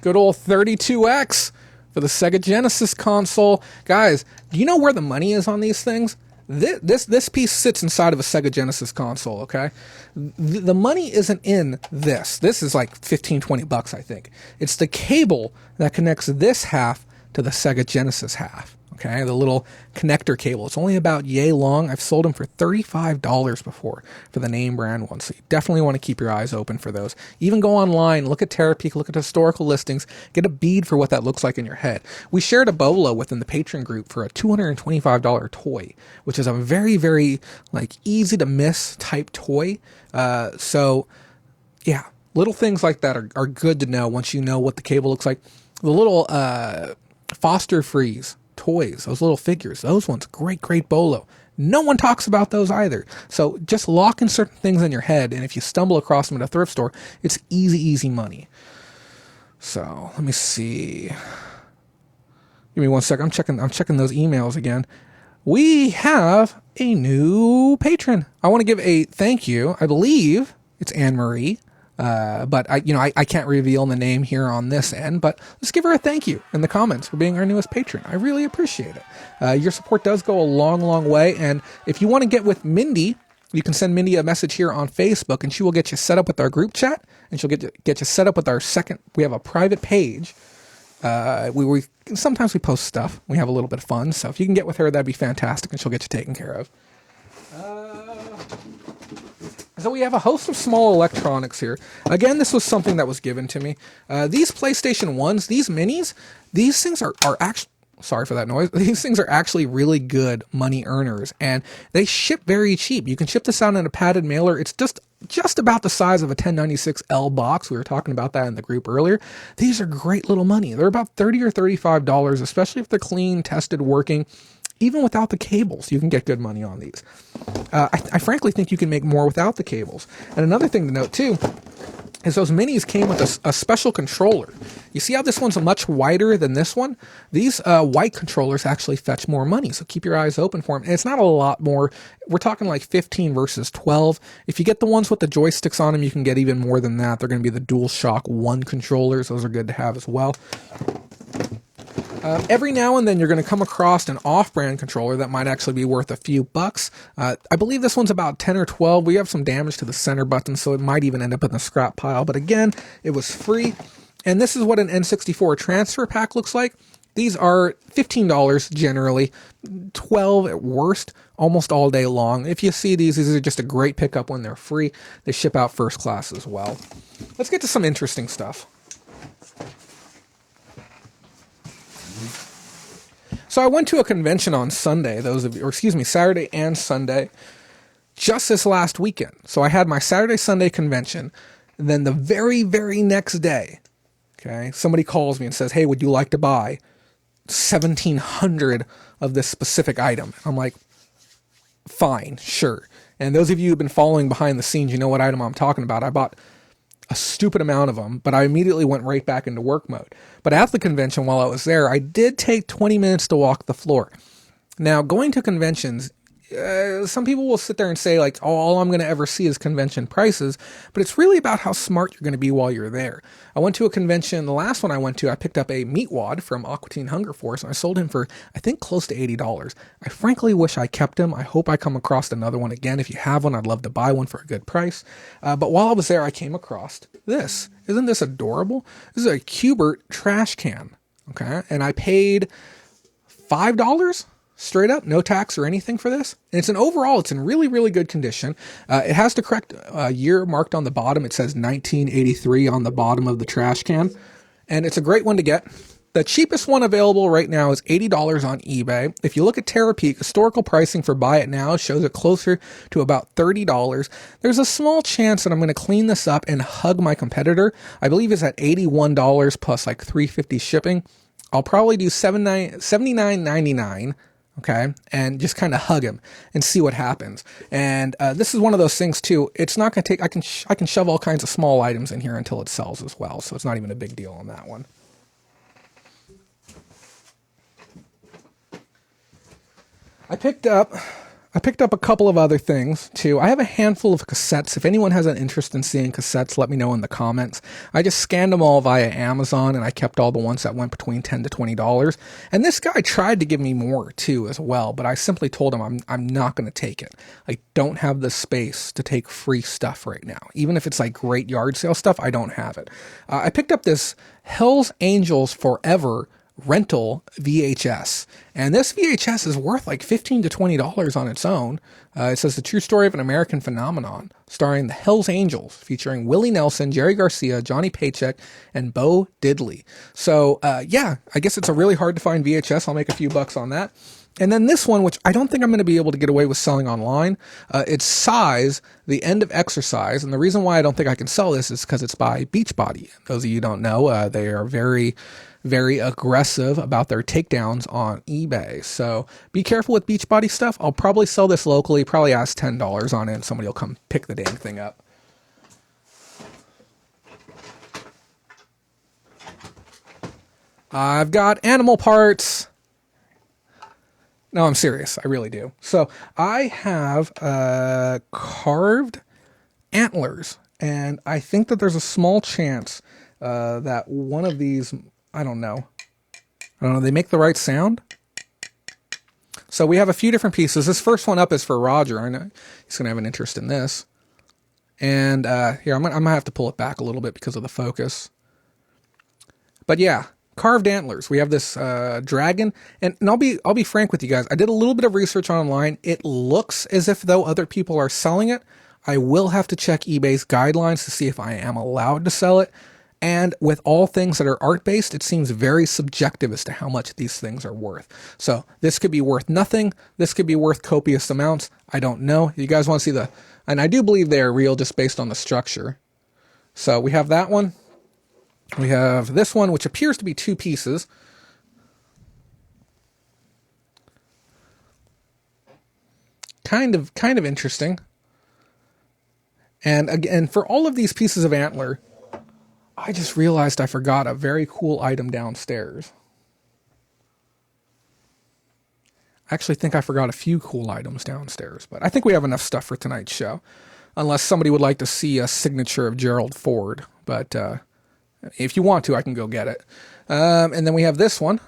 Good old 32X. For the Sega Genesis console. Guys, do you know where the money is on these things? This piece sits inside of a Sega Genesis console, okay? The money isn't in this. This is like $15-20, I think. It's the cable that connects this half to the Sega Genesis half. Okay, the little connector cable. It's only about yay long. I've sold them for $35 before for the name brand ones. So you definitely want to keep your eyes open for those. Even go online, look at TerraPeak, look at historical listings, get a bead for what that looks like in your head. We shared a bolo within the patron group for a $225 toy, which is a very, very easy to miss type toy. So yeah, little things like that are good to know once you know what the cable looks like. The little Foster Freeze toys, those little figures, those ones, great bolo. No one talks about those either. So just lock in certain things in your head, and if you stumble across them at a thrift store, it's easy money. So let me see. Give me 1 second. I'm checking those emails again. We have a new patron. I want to give a thank you. I believe it's Anne Marie. But I can't reveal the name here on this end, but let's give her a thank you in the comments for being our newest patron. I really appreciate it. Your support does go a long way. And if you want to get with Mindy, you can send Mindy a message here on Facebook and she will get you set up with our group chat, and she'll get you set up with our we have a private page. We sometimes we post stuff. We have a little bit of fun. So if you can get with her, that'd be fantastic, and she'll get you taken care of. So we have a host of small electronics here. Again, this was something that was given to me. These PlayStation 1s, these minis, these things are actually, sorry for that noise, these things are actually really good money earners, and they ship very cheap. You can ship this out in a padded mailer. It's just about the size of a 1096L box. We were talking about that in the group earlier. These are great little money. They're about $30 or $35, especially if they're clean, tested, working. Even without the cables, you can get good money on these. I frankly think you can make more without the cables. And another thing to note, too, is those minis came with a special controller. You see how this one's much wider than this one? These white controllers actually fetch more money, so keep your eyes open for them. And it's not a lot more. We're talking like 15 versus 12. If you get the ones with the joysticks on them, you can get even more than that. They're going to be the DualShock 1 controllers. Those are good to have as well. Every now and then you're going to come across an off-brand controller that might actually be worth a few bucks. I believe this one's about 10 or 12. We have some damage to the center button, so it might even end up in the scrap pile. But again, it was free. And this is what an N64 transfer pack looks like. These are $15 generally, $12 at worst, almost all day long. If you see these are just a great pickup when they're free. They ship out first class as well. Let's get to some interesting stuff. So I went to a convention on Sunday, Saturday and Sunday, just this last weekend. So I had my Saturday-Sunday convention, and then the very, very next day, okay, somebody calls me and says, hey, would you like to buy 1,700 of this specific item? I'm like, fine, sure. And those of you who've been following behind the scenes, you know what item I'm talking about. I bought a stupid amount of them, but I immediately went right back into work mode. But at the convention, while I was there, I did take 20 minutes to walk the floor. Now, going to conventions, some people will sit there and say like, oh, all I'm going to ever see is convention prices, but it's really about how smart you're going to be while you're there. I went to a convention, the last one I went to, I picked up a meat wad from Aqua Teen Hunger Force, and I sold him for, I think, close to $80. I frankly wish I kept him. I hope I come across another one again. If you have one, I'd love to buy one for a good price. But while I was there, I came across this. Isn't this adorable? This is a Cubert trash can, okay? And I paid $5 straight up, no tax or anything for this. And it's in really, really good condition. It has the correct year marked on the bottom. It says 1983 on the bottom of the trash can. And it's a great one to get. The cheapest one available right now is $80 on eBay. If you look at Terapeak, historical pricing for buy it now shows it closer to about $30. There's a small chance that I'm going to clean this up and hug my competitor. I believe it's at $81 plus like $3.50 shipping. I'll probably do $79.99. Okay, and just kind of hug him and see what happens. And this is one of those things too. It's not going to take. I can shove all kinds of small items in here until it sells as well. So it's not even a big deal on that one. I picked up a couple of other things too. I have a handful of cassettes. If anyone has an interest in seeing cassettes, let me know in the comments. I just scanned them all via Amazon, and I kept all the ones that went between $10 to $20. And this guy tried to give me more too as well, but I simply told him I'm not going to take it. I don't have the space to take free stuff right now. Even if it's like great yard sale stuff, I don't have it. I picked up this Hell's Angels Forever rental VHS, and this VHS is worth like $15 to $20 on its own. It says the true story of an American phenomenon, starring the Hells Angels, featuring Willie Nelson, Jerry Garcia, Johnny Paycheck, and Bo Diddley. So yeah, I guess it's a really hard to find VHS. I'll make a few bucks on that. And then this one, which I don't think I'm going to be able to get away with selling online. It's Size, The End of Exercise. And the reason why I don't think I can sell this is because it's by Beachbody. Those of you who don't know, they are very, very aggressive about their takedowns on eBay. So be careful with Beachbody stuff. I'll probably sell this locally, probably ask $10 on it, and somebody will come pick the dang thing up. I've got animal parts. No, I'm serious. I really do. So I have carved antlers, and I think that there's a small chance that one of these, I don't know, they make the right sound. So we have a few different pieces. This first one up is for Roger. I know he's going to have an interest in this. And here, I'm going to have to pull it back a little bit because of the focus. But yeah. Carved antlers. We have this dragon, and I'll be frank with you guys. I did a little bit of research online. It looks as if though other people are selling it. I will have to check eBay's guidelines to see if I am allowed to sell it. And with all things that are art-based, it seems very subjective as to how much these things are worth. So this could be worth nothing. This could be worth copious amounts. I don't know. You guys want to see and I do believe they are real just based on the structure. So we have that one. We have this one, which appears to be two pieces. Kind of interesting. And again, for all of these pieces of antler, I just realized I forgot a very cool item downstairs. I actually think I forgot a few cool items downstairs, but I think we have enough stuff for tonight's show. Unless somebody would like to see a signature of Gerald Ford, but if you want to, I can go get it. And then we have this one.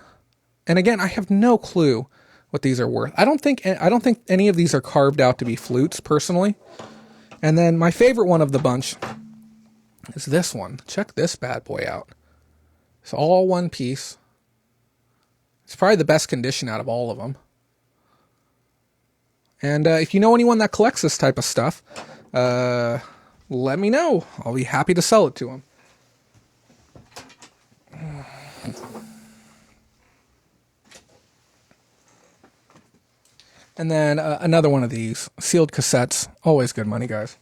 And again, I have no clue what these are worth. I don't think any of these are carved out to be flutes, personally. And then my favorite one of the bunch is this one. Check this bad boy out. It's all one piece. It's probably the best condition out of all of them. And if you know anyone that collects this type of stuff, let me know. I'll be happy to sell it to them. And then another one of these sealed cassettes. Always good money, guys.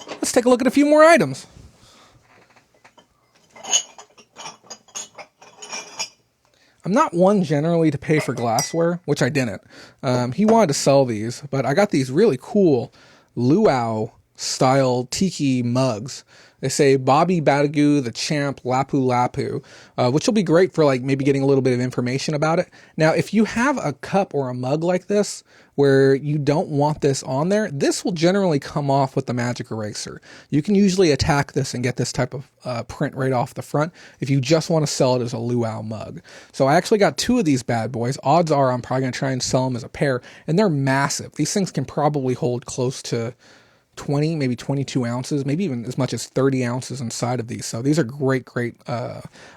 Let's take a look at a few more items. I'm not one generally to pay for glassware, which I didn't. He wanted to sell these, but I got these really cool luau style tiki mugs. They say Bobby Badagu, the Champ, Lapu Lapu, which will be great for like maybe getting a little bit of information about it. Now, if you have a cup or a mug like this where you don't want this on there, this will generally come off with the magic eraser. You can usually attack this and get this type of print right off the front if you just want to sell it as a luau mug. So I actually got 2 of these bad boys. Odds are I'm probably going to try and sell them as a pair, and they're massive. These things can probably hold close to 20, maybe 22 ounces, maybe even as much as 30 ounces inside of these. So these are great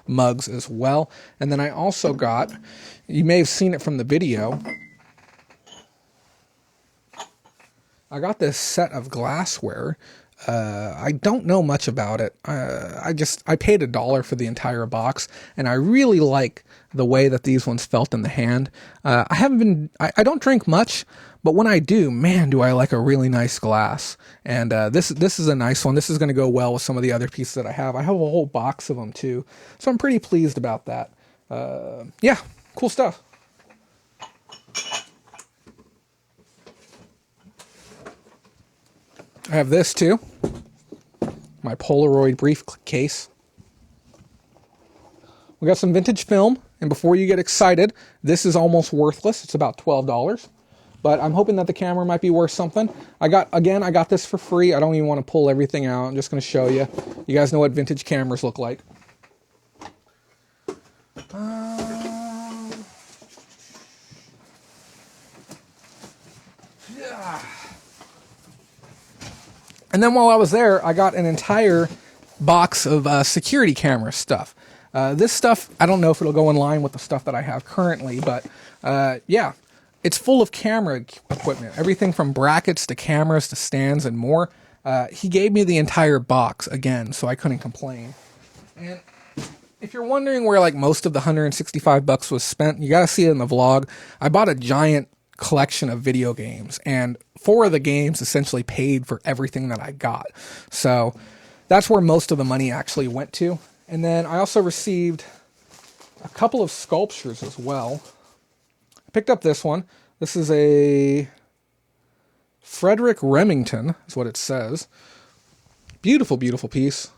mugs as well. And then I also got, you may have seen it from the video, I got this set of glassware. I don't know much about it. I paid $1 for the entire box, and I really like the way that these ones felt in the hand. I don't drink much, but when I do, man, do I like a really nice glass. And this is a nice one. This is going to go well with some of the other pieces that I have. I have a whole box of them too, so I'm pretty pleased about that. Yeah, cool stuff. I have this too, my Polaroid briefcase. We got some vintage film, and before you get excited, this is almost worthless. It's about $12, but I'm hoping that the camera might be worth something. I got this for free. I don't even want to pull everything out. I'm just going to show you. You guys know what vintage cameras look like. Yeah. And then while I was there, I got an entire box of security camera stuff. This stuff, I don't know if it'll go in line with the stuff that I have currently, but yeah, it's full of camera equipment. Everything from brackets to cameras to stands and more. He gave me the entire box again, so I couldn't complain. And if you're wondering where like most of the $165 was spent, you gotta see it in the vlog. I bought a giant collection of video games, and 4 of the games essentially paid for everything that I got. So that's where most of the money actually went to. And then I also received a couple of sculptures as well. I picked up this one. This is a Frederick Remington, is what it says. Beautiful, beautiful piece.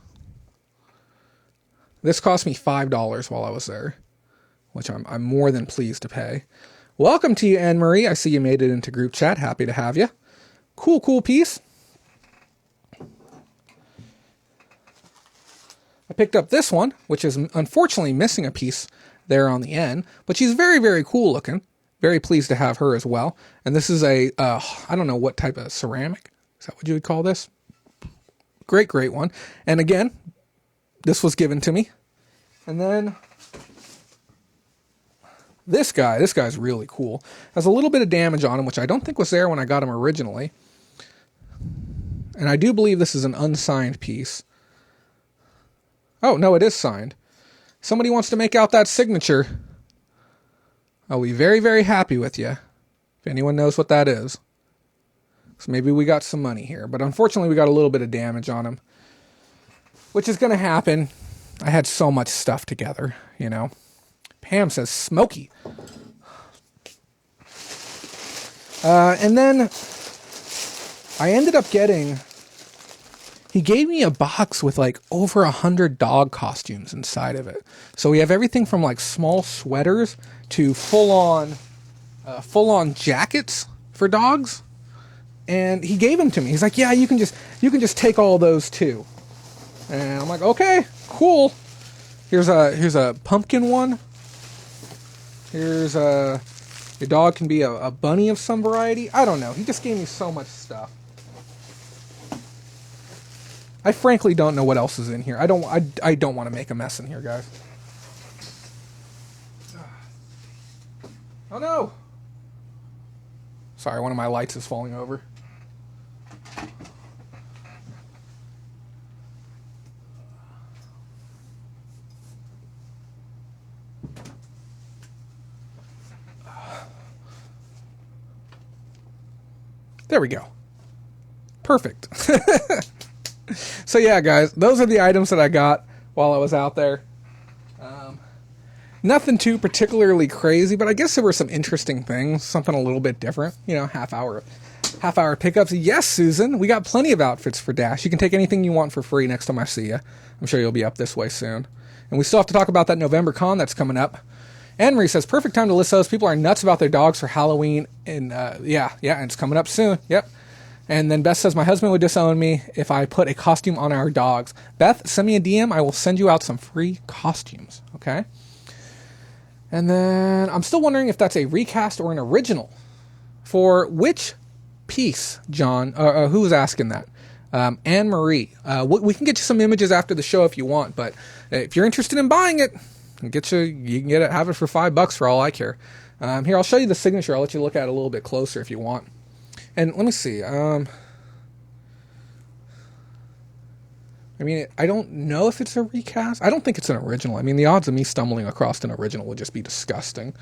This cost me $5 while I was there, which I'm more than pleased to pay. Welcome to you, Anne-Marie. I see you made it into group chat. Happy to have you. Cool, cool piece. I picked up this one, which is unfortunately missing a piece there on the end, but she's very, very cool looking. Very pleased to have her as well. And this is a, I don't know what type of ceramic. Is that what you would call this? Great, great one. And again, this was given to me. And then this guy's really cool. Has a little bit of damage on him, which I don't think was there when I got him originally. And I do believe this is an unsigned piece. Oh, no, it is signed. Somebody wants to make out that signature. I'll be very, very happy with you. If anyone knows what that is. So maybe we got some money here. But unfortunately, we got a little bit of damage on him. Which is going to happen. I had so much stuff together, you know. Pam says smoky. And then I ended up getting, he gave me a box with like over 100 dog costumes inside of it. So we have everything from like small sweaters to full-on jackets for dogs. And he gave them to me. He's like, yeah, you can just take all those too. And I'm like, okay, cool. Here's a pumpkin one. Here's your dog can be a bunny of some variety. I don't know. He just gave me so much stuff. I frankly don't know what else is in here. I don't want to make a mess in here, guys. Oh no! Sorry, one of my lights is falling over. There we go. Perfect. So yeah, guys, those are the items that I got while I was out there. Nothing too particularly crazy, but I guess there were some interesting things, something a little bit different. You know, half hour Half-hour pickups. Yes, Susan. We got plenty of outfits for Dash. You can take anything you want for free next time I see you. I'm sure you'll be up this way soon. And we still have to talk about that November con that's coming up. Henry says, perfect time to list those. People are nuts about their dogs for Halloween. And yeah, and it's coming up soon. Yep. And then Beth says, my husband would disown me if I put a costume on our dogs. Beth, send me a DM. I will send you out some free costumes. Okay? And then I'm still wondering if that's a recast or an original. For which piece, John? Who's asking that? Anne-Marie. We can get you some images after the show if you want, but if you're interested in buying it, you can get it, have it for $5 for all I care. Here, I'll show you the signature. I'll let you look at it a little bit closer if you want. And let me see. I mean, I don't know if it's a recast. I don't think it's an original. I mean, the odds of me stumbling across an original would just be disgusting.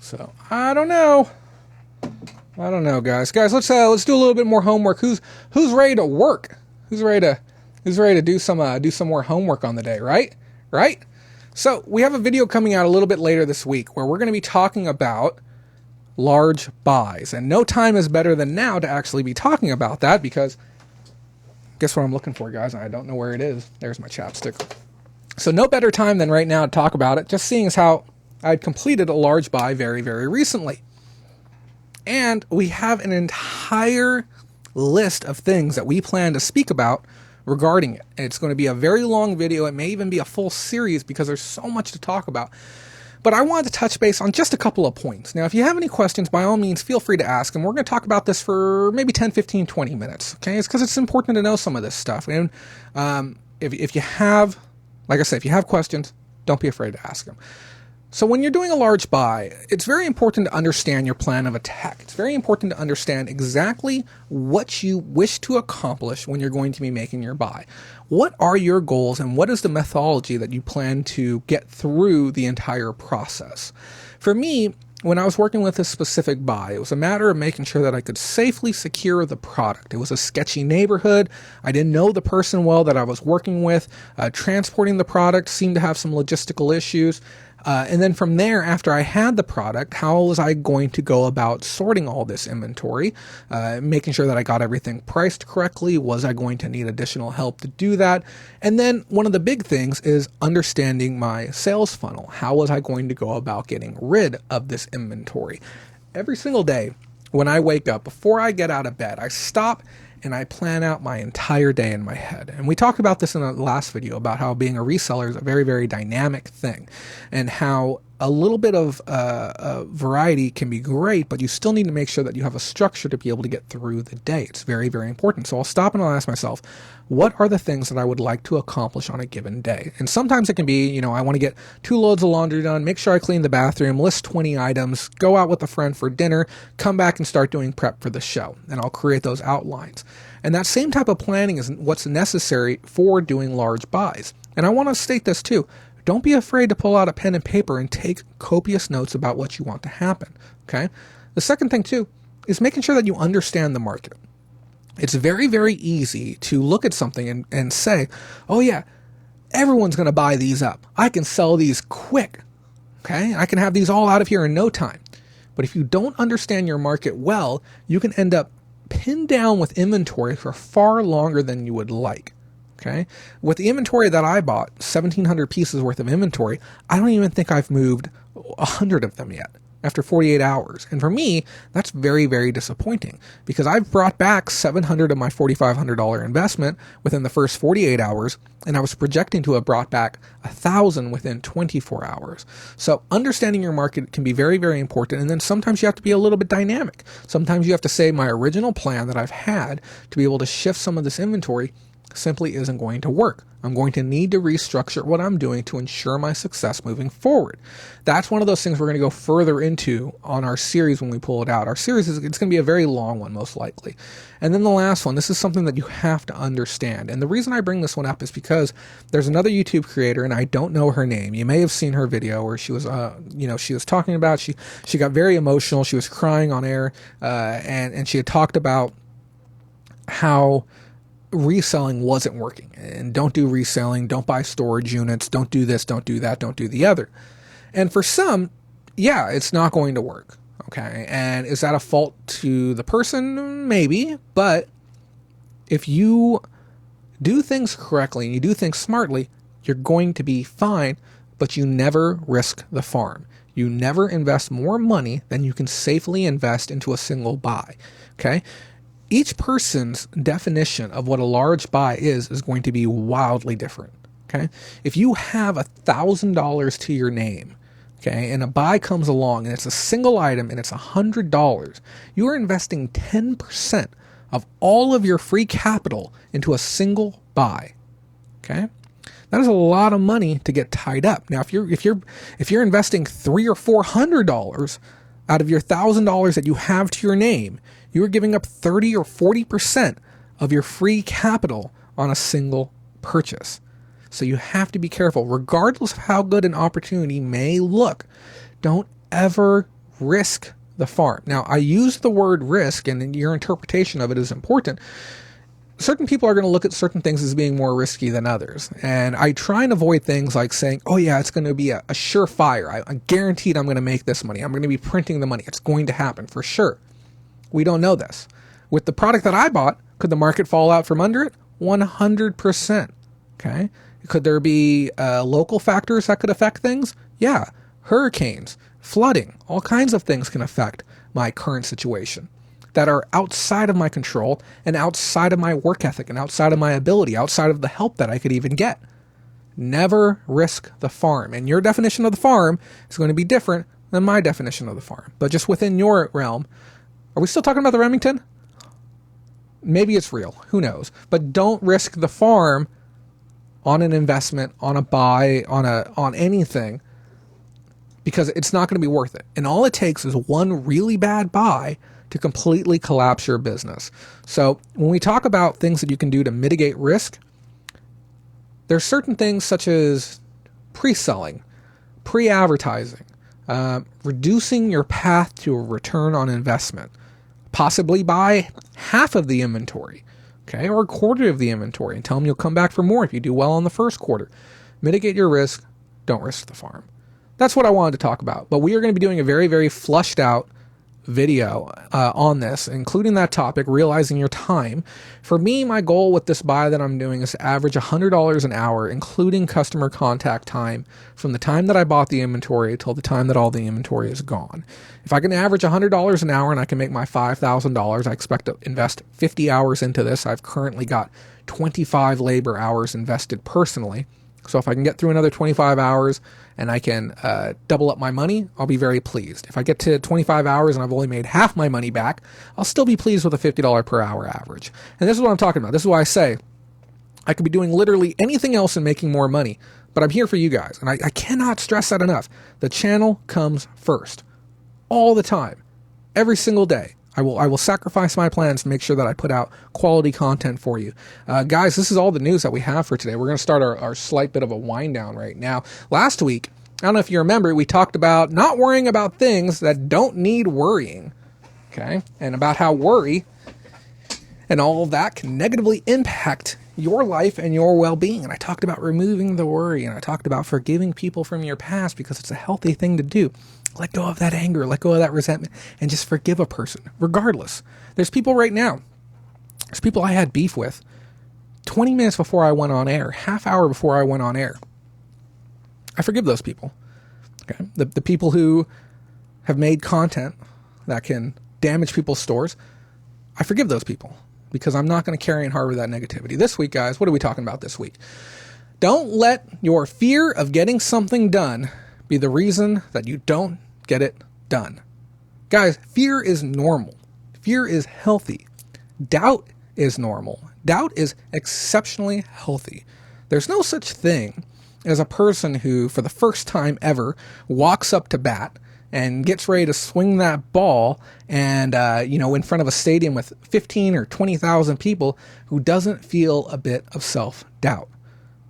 So, I don't know. Guys. Guys, let's do a little bit more homework. Who's ready to work? Who's ready to do some more homework on the day, right? Right? So, we have a video coming out a little bit later this week where we're going to be talking about large buys. And no time is better than now to actually be talking about that, because guess what I'm looking for, guys? I don't know where it is. There's my chapstick. So, no better time than right now to talk about it, just seeing as how I'd completed a large buy very, very recently. And we have an entire list of things that we plan to speak about regarding it. And it's going to be a very long video. It may even be a full series because there's so much to talk about. But I wanted to touch base on just a couple of points. Now, if you have any questions, by all means, feel free to ask. And we're going to talk about this for maybe 10, 15, 20 minutes. Okay? It's because it's important to know some of this stuff. And if you have, like I said, if you have questions, don't be afraid to ask them. So when you're doing a large buy, it's very important to understand your plan of attack. It's very important to understand exactly what you wish to accomplish when you're going to be making your buy. What are your goals and what is the methodology that you plan to get through the entire process? For me, when I was working with a specific buy, it was a matter of making sure that I could safely secure the product. It was a sketchy neighborhood. I didn't know the person well that I was working with. Transporting the product seemed to have some logistical issues. And then from there, after I had the product, how was I going to go about sorting all this inventory, making sure that I got everything priced correctly? Was I going to need additional help to do that? And then one of the big things is understanding my sales funnel. How was I going to go about getting rid of this inventory? Every single day when I wake up, before I get out of bed, I stop and I plan out my entire day in my head. And we talked about this in the last video about how being a reseller is a very, very dynamic thing, and how a little bit of variety can be great, but you still need to make sure that you have a structure to be able to get through the day. It's very, very important. So I'll stop and I'll ask myself, what are the things that I would like to accomplish on a given day? And sometimes it can be, I want to get 2 loads of laundry done, make sure I clean the bathroom, list 20 items, go out with a friend for dinner, come back and start doing prep for the show. And I'll create those outlines. And that same type of planning is what's necessary for doing large buys. And I want to state this too. Don't be afraid to pull out a pen and paper and take copious notes about what you want to happen, okay? The second thing, too, is making sure that you understand the market. It's very, very easy to look at something and say, oh, yeah, everyone's going to buy these up. I can sell these quick, okay? I can have these all out of here in no time. But if you don't understand your market well, you can end up pinned down with inventory for far longer than you would like. Okay. With the inventory that I bought, 1,700 pieces worth of inventory, I don't even think I've moved 100 of them yet after 48 hours. And for me, that's very, very disappointing because I've brought back 700 of my $4,500 investment within the first 48 hours, and I was projecting to have brought back 1,000 within 24 hours. So understanding your market can be very, very important. And then sometimes you have to be a little bit dynamic. Sometimes you have to say my original plan that I've had to be able to shift some of this inventory simply isn't going to work. I'm going to need to restructure what I'm doing to ensure my success moving forward. That's one of those things we're going to go further into on our series when we pull it out. Our series it's going to be a very long one, most likely. And then the last one, this is something that you have to understand. And the reason I bring this one up is because there's another YouTube creator, and I don't know her name. You may have seen her video where she was, she was talking about, she got very emotional. She was crying on air, and she had talked about how reselling wasn't working. And don't do reselling, don't buy storage units, don't do this, don't do that, don't do the other. And for some, yeah, it's not going to work. Okay. And is that a fault to the person? Maybe. But if you do things correctly and you do things smartly, you're going to be fine, but you never risk the farm. You never invest more money than you can safely invest into a single buy. Okay. Each person's definition of what a large buy is going to be wildly different. Okay. If you have $1,000 to your name, okay, and a buy comes along and it's a single item and it's $100, you are investing 10% of all of your free capital into a single buy. Okay. That is a lot of money to get tied up. Now, if you're investing $300 or $400 out of your $1,000 that you have to your name, you are giving up 30 or 40% of your free capital on a single purchase. So you have to be careful. Regardless of how good an opportunity may look, don't ever risk the farm. Now, I use the word risk, and your interpretation of it is important. Certain people are going to look at certain things as being more risky than others. And I try and avoid things like saying, oh yeah, it's going to be a surefire. I'm guaranteed I'm going to make this money. I'm going to be printing the money. It's going to happen for sure. We don't know this. With the product that I bought, could the market fall out from under it? 100%. Okay. Could there be local factors that could affect things? Yeah. Hurricanes, flooding, all kinds of things can affect my current situation that are outside of my control and outside of my work ethic and outside of my ability, outside of the help that I could even get. Never risk the farm. And your definition of the farm is going to be different than my definition of the farm. But just within your realm, are we still talking about the Remington? Maybe it's real. Who knows? But don't risk the farm on an investment, on a buy, on anything, because it's not going to be worth it. And all it takes is one really bad buy to completely collapse your business. So when we talk about things that you can do to mitigate risk, there's certain things such as pre-selling, pre-advertising, reducing your path to a return on investment, possibly buy half of the inventory, okay, or a quarter of the inventory, and tell them you'll come back for more if you do well on the first quarter. Mitigate your risk. Don't risk the farm. That's what I wanted to talk about. But we are going to be doing a very, very flushed out video on this, including that topic, realizing your time. For me, my goal with this buy that I'm doing is to average $100 an hour, including customer contact time, from the time that I bought the inventory till the time that all the inventory is gone. If I can average $100 an hour and I can make my $5,000, I expect to invest 50 hours into this. I've currently got 25 labor hours invested personally. So if I can get through another 25 hours and I can double up my money, I'll be very pleased. If I get to 25 hours and I've only made half my money back, I'll still be pleased with a $50 per hour average. And this is what I'm talking about. This is why I say I could be doing literally anything else and making more money, but I'm here for you guys. And I cannot stress that enough. The channel comes first. All the time. Every single day. I will sacrifice my plans to make sure that I put out quality content for you. Guys, this is all the news that we have for today. We're going to start our slight bit of a wind down right now. Last week, I don't know if you remember, we talked about not worrying about things that don't need worrying. Okay? And about how worry and all of that can negatively impact your life and your well-being. And I talked about removing the worry, and I talked about forgiving people from your past because it's a healthy thing to do. Let go of that anger, let go of that resentment, and just forgive a person, regardless. There's people right now, there's people I had beef with 20 minutes before I went on air, half hour before I went on air. I forgive those people. Okay? The people who have made content that can damage people's stores, I forgive those people because I'm not going to carry and harbor that negativity. This week, guys, what are we talking about this week? Don't let your fear of getting something done be the reason that you don't get it done. Guys, fear is normal. Fear is healthy. Doubt is normal. Doubt is exceptionally healthy. There's no such thing as a person who, for the first time ever, walks up to bat and gets ready to swing that ball and, in front of a stadium with 15 or 20,000 people who doesn't feel a bit of self-doubt.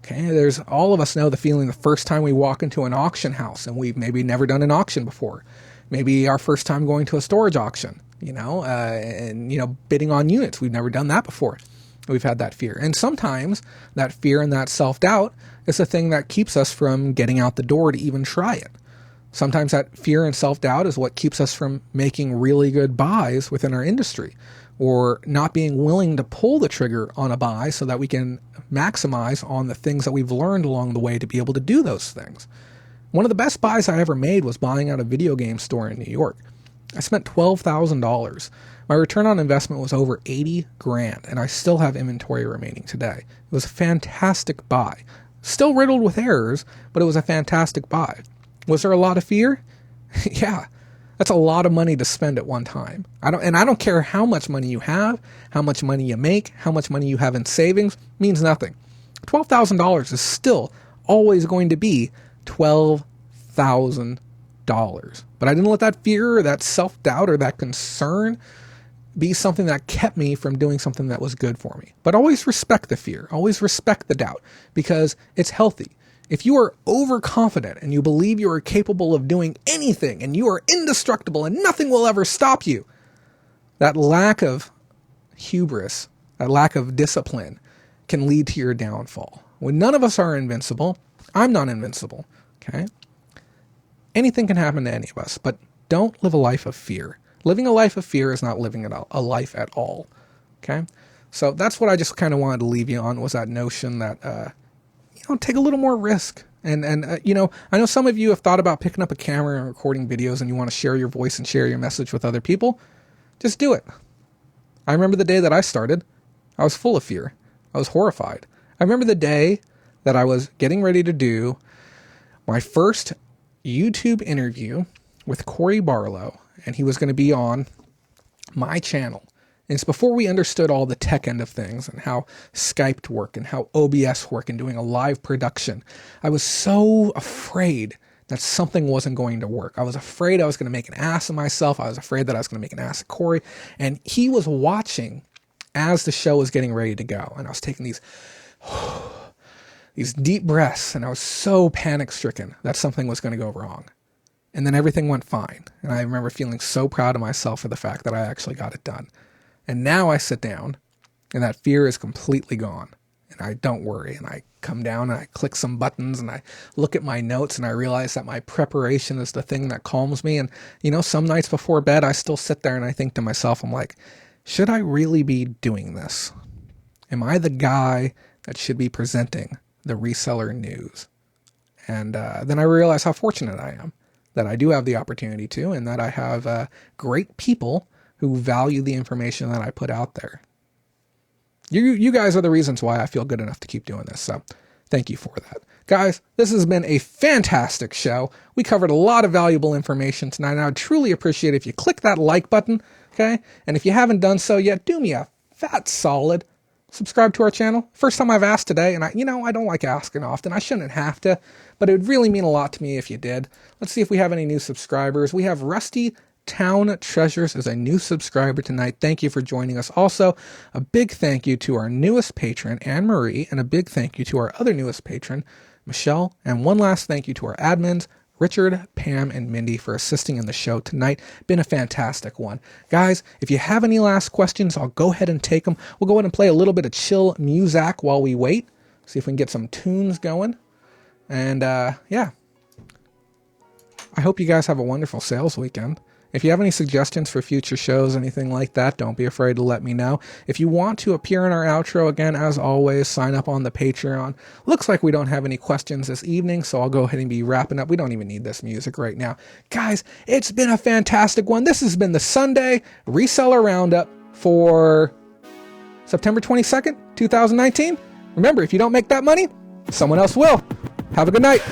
Okay, all of us know the feeling the first time we walk into an auction house and we've maybe never done an auction before. Maybe our first time going to a storage auction, bidding on units. We've never done that before. we've had that fear. And sometimes that fear and that self-doubt is the thing that keeps us from getting out the door to even try it. Sometimes that fear and self-doubt is what keeps us from making really good buys within our industry, or not being willing to pull the trigger on a buy so that we can maximize on the things that we've learned along the way to be able to do those things. One of the best buys I ever made was buying out a video game store in New York. I spent $12,000. My return on investment was over 80 grand, and I still have inventory remaining today. It was a fantastic buy. Still riddled with errors, but it was a fantastic buy. Was there a lot of fear? Yeah. That's a lot of money to spend at one time. I don't care how much money you have, how much money you make, how much money you have in savings, means nothing. $12,000 is still always going to be $12,000. But I didn't let that fear or that self-doubt or that concern be something that kept me from doing something that was good for me. But always respect the fear, always respect the doubt, because it's healthy. If you are overconfident and you believe you are capable of doing anything and you are indestructible and nothing will ever stop you, that lack of hubris, that lack of discipline can lead to your downfall. When none of us are invincible, I'm not invincible, okay? Anything can happen to any of us, but don't live a life of fear. Living a life of fear is not living a life at all, okay? So that's what I just kind of wanted to leave you on, was that notion that, take a little more risk. And I know some of you have thought about picking up a camera and recording videos and you want to share your voice and share your message with other people. Just do it. I remember the day that I started, I was full of fear. I was horrified. I remember the day that I was getting ready to do my first YouTube interview with Corey Barlow, and he was going to be on my channel. And it's before we understood all the tech end of things and how Skype worked and how OBS worked and doing a live production. I was so afraid that something wasn't going to work. I was afraid I was going to make an ass of myself. I was afraid that I was going to make an ass of Corey. And he was watching as the show was getting ready to go. And I was taking these deep breaths, and I was so panic-stricken that something was going to go wrong. And then everything went fine. And I remember feeling so proud of myself for the fact that I actually got it done. And now I sit down, and that fear is completely gone. And I don't worry. And I come down, and I click some buttons, and I look at my notes, and I realize that my preparation is the thing that calms me. And, some nights before bed, I still sit there, and I think to myself, I'm like, should I really be doing this? Am I the guy that should be presenting the Reseller news? And then I realize how fortunate I am that I do have the opportunity to, and that I have great people who value the information that I put out there. You guys are the reasons why I feel good enough to keep doing this, so thank you for that. Guys, this has been a fantastic show. We covered a lot of valuable information tonight, and I would truly appreciate it if you click that like button, okay? And if you haven't done so yet, do me a fat solid. Subscribe to our channel. First time I've asked today, and I don't like asking often. I shouldn't have to, but it would really mean a lot to me if you did. Let's see if we have any new subscribers. We have Rusty Town Treasures as a new subscriber tonight. Thank you for joining us. Also, a big thank you to our newest patron, Anne-Marie, and a big thank you to our other newest patron, Michelle. And one last thank you to our admins, Richard, Pam, and Mindy, for assisting in the show tonight. Been a fantastic one. Guys, if you have any last questions, I'll go ahead and take them. We'll go ahead and play a little bit of chill music while we wait. See if we can get some tunes going. And yeah. I hope you guys have a wonderful sales weekend. If you have any suggestions for future shows, anything like that, don't be afraid to let me know. If you want to appear in our outro, again, as always, sign up on the Patreon. Looks like we don't have any questions this evening, so I'll go ahead and be wrapping up. We don't even need this music right now. Guys, it's been a fantastic one. This has been the Sunday Reseller Roundup for September 22nd, 2019. Remember, if you don't make that money, someone else will. Have a good night.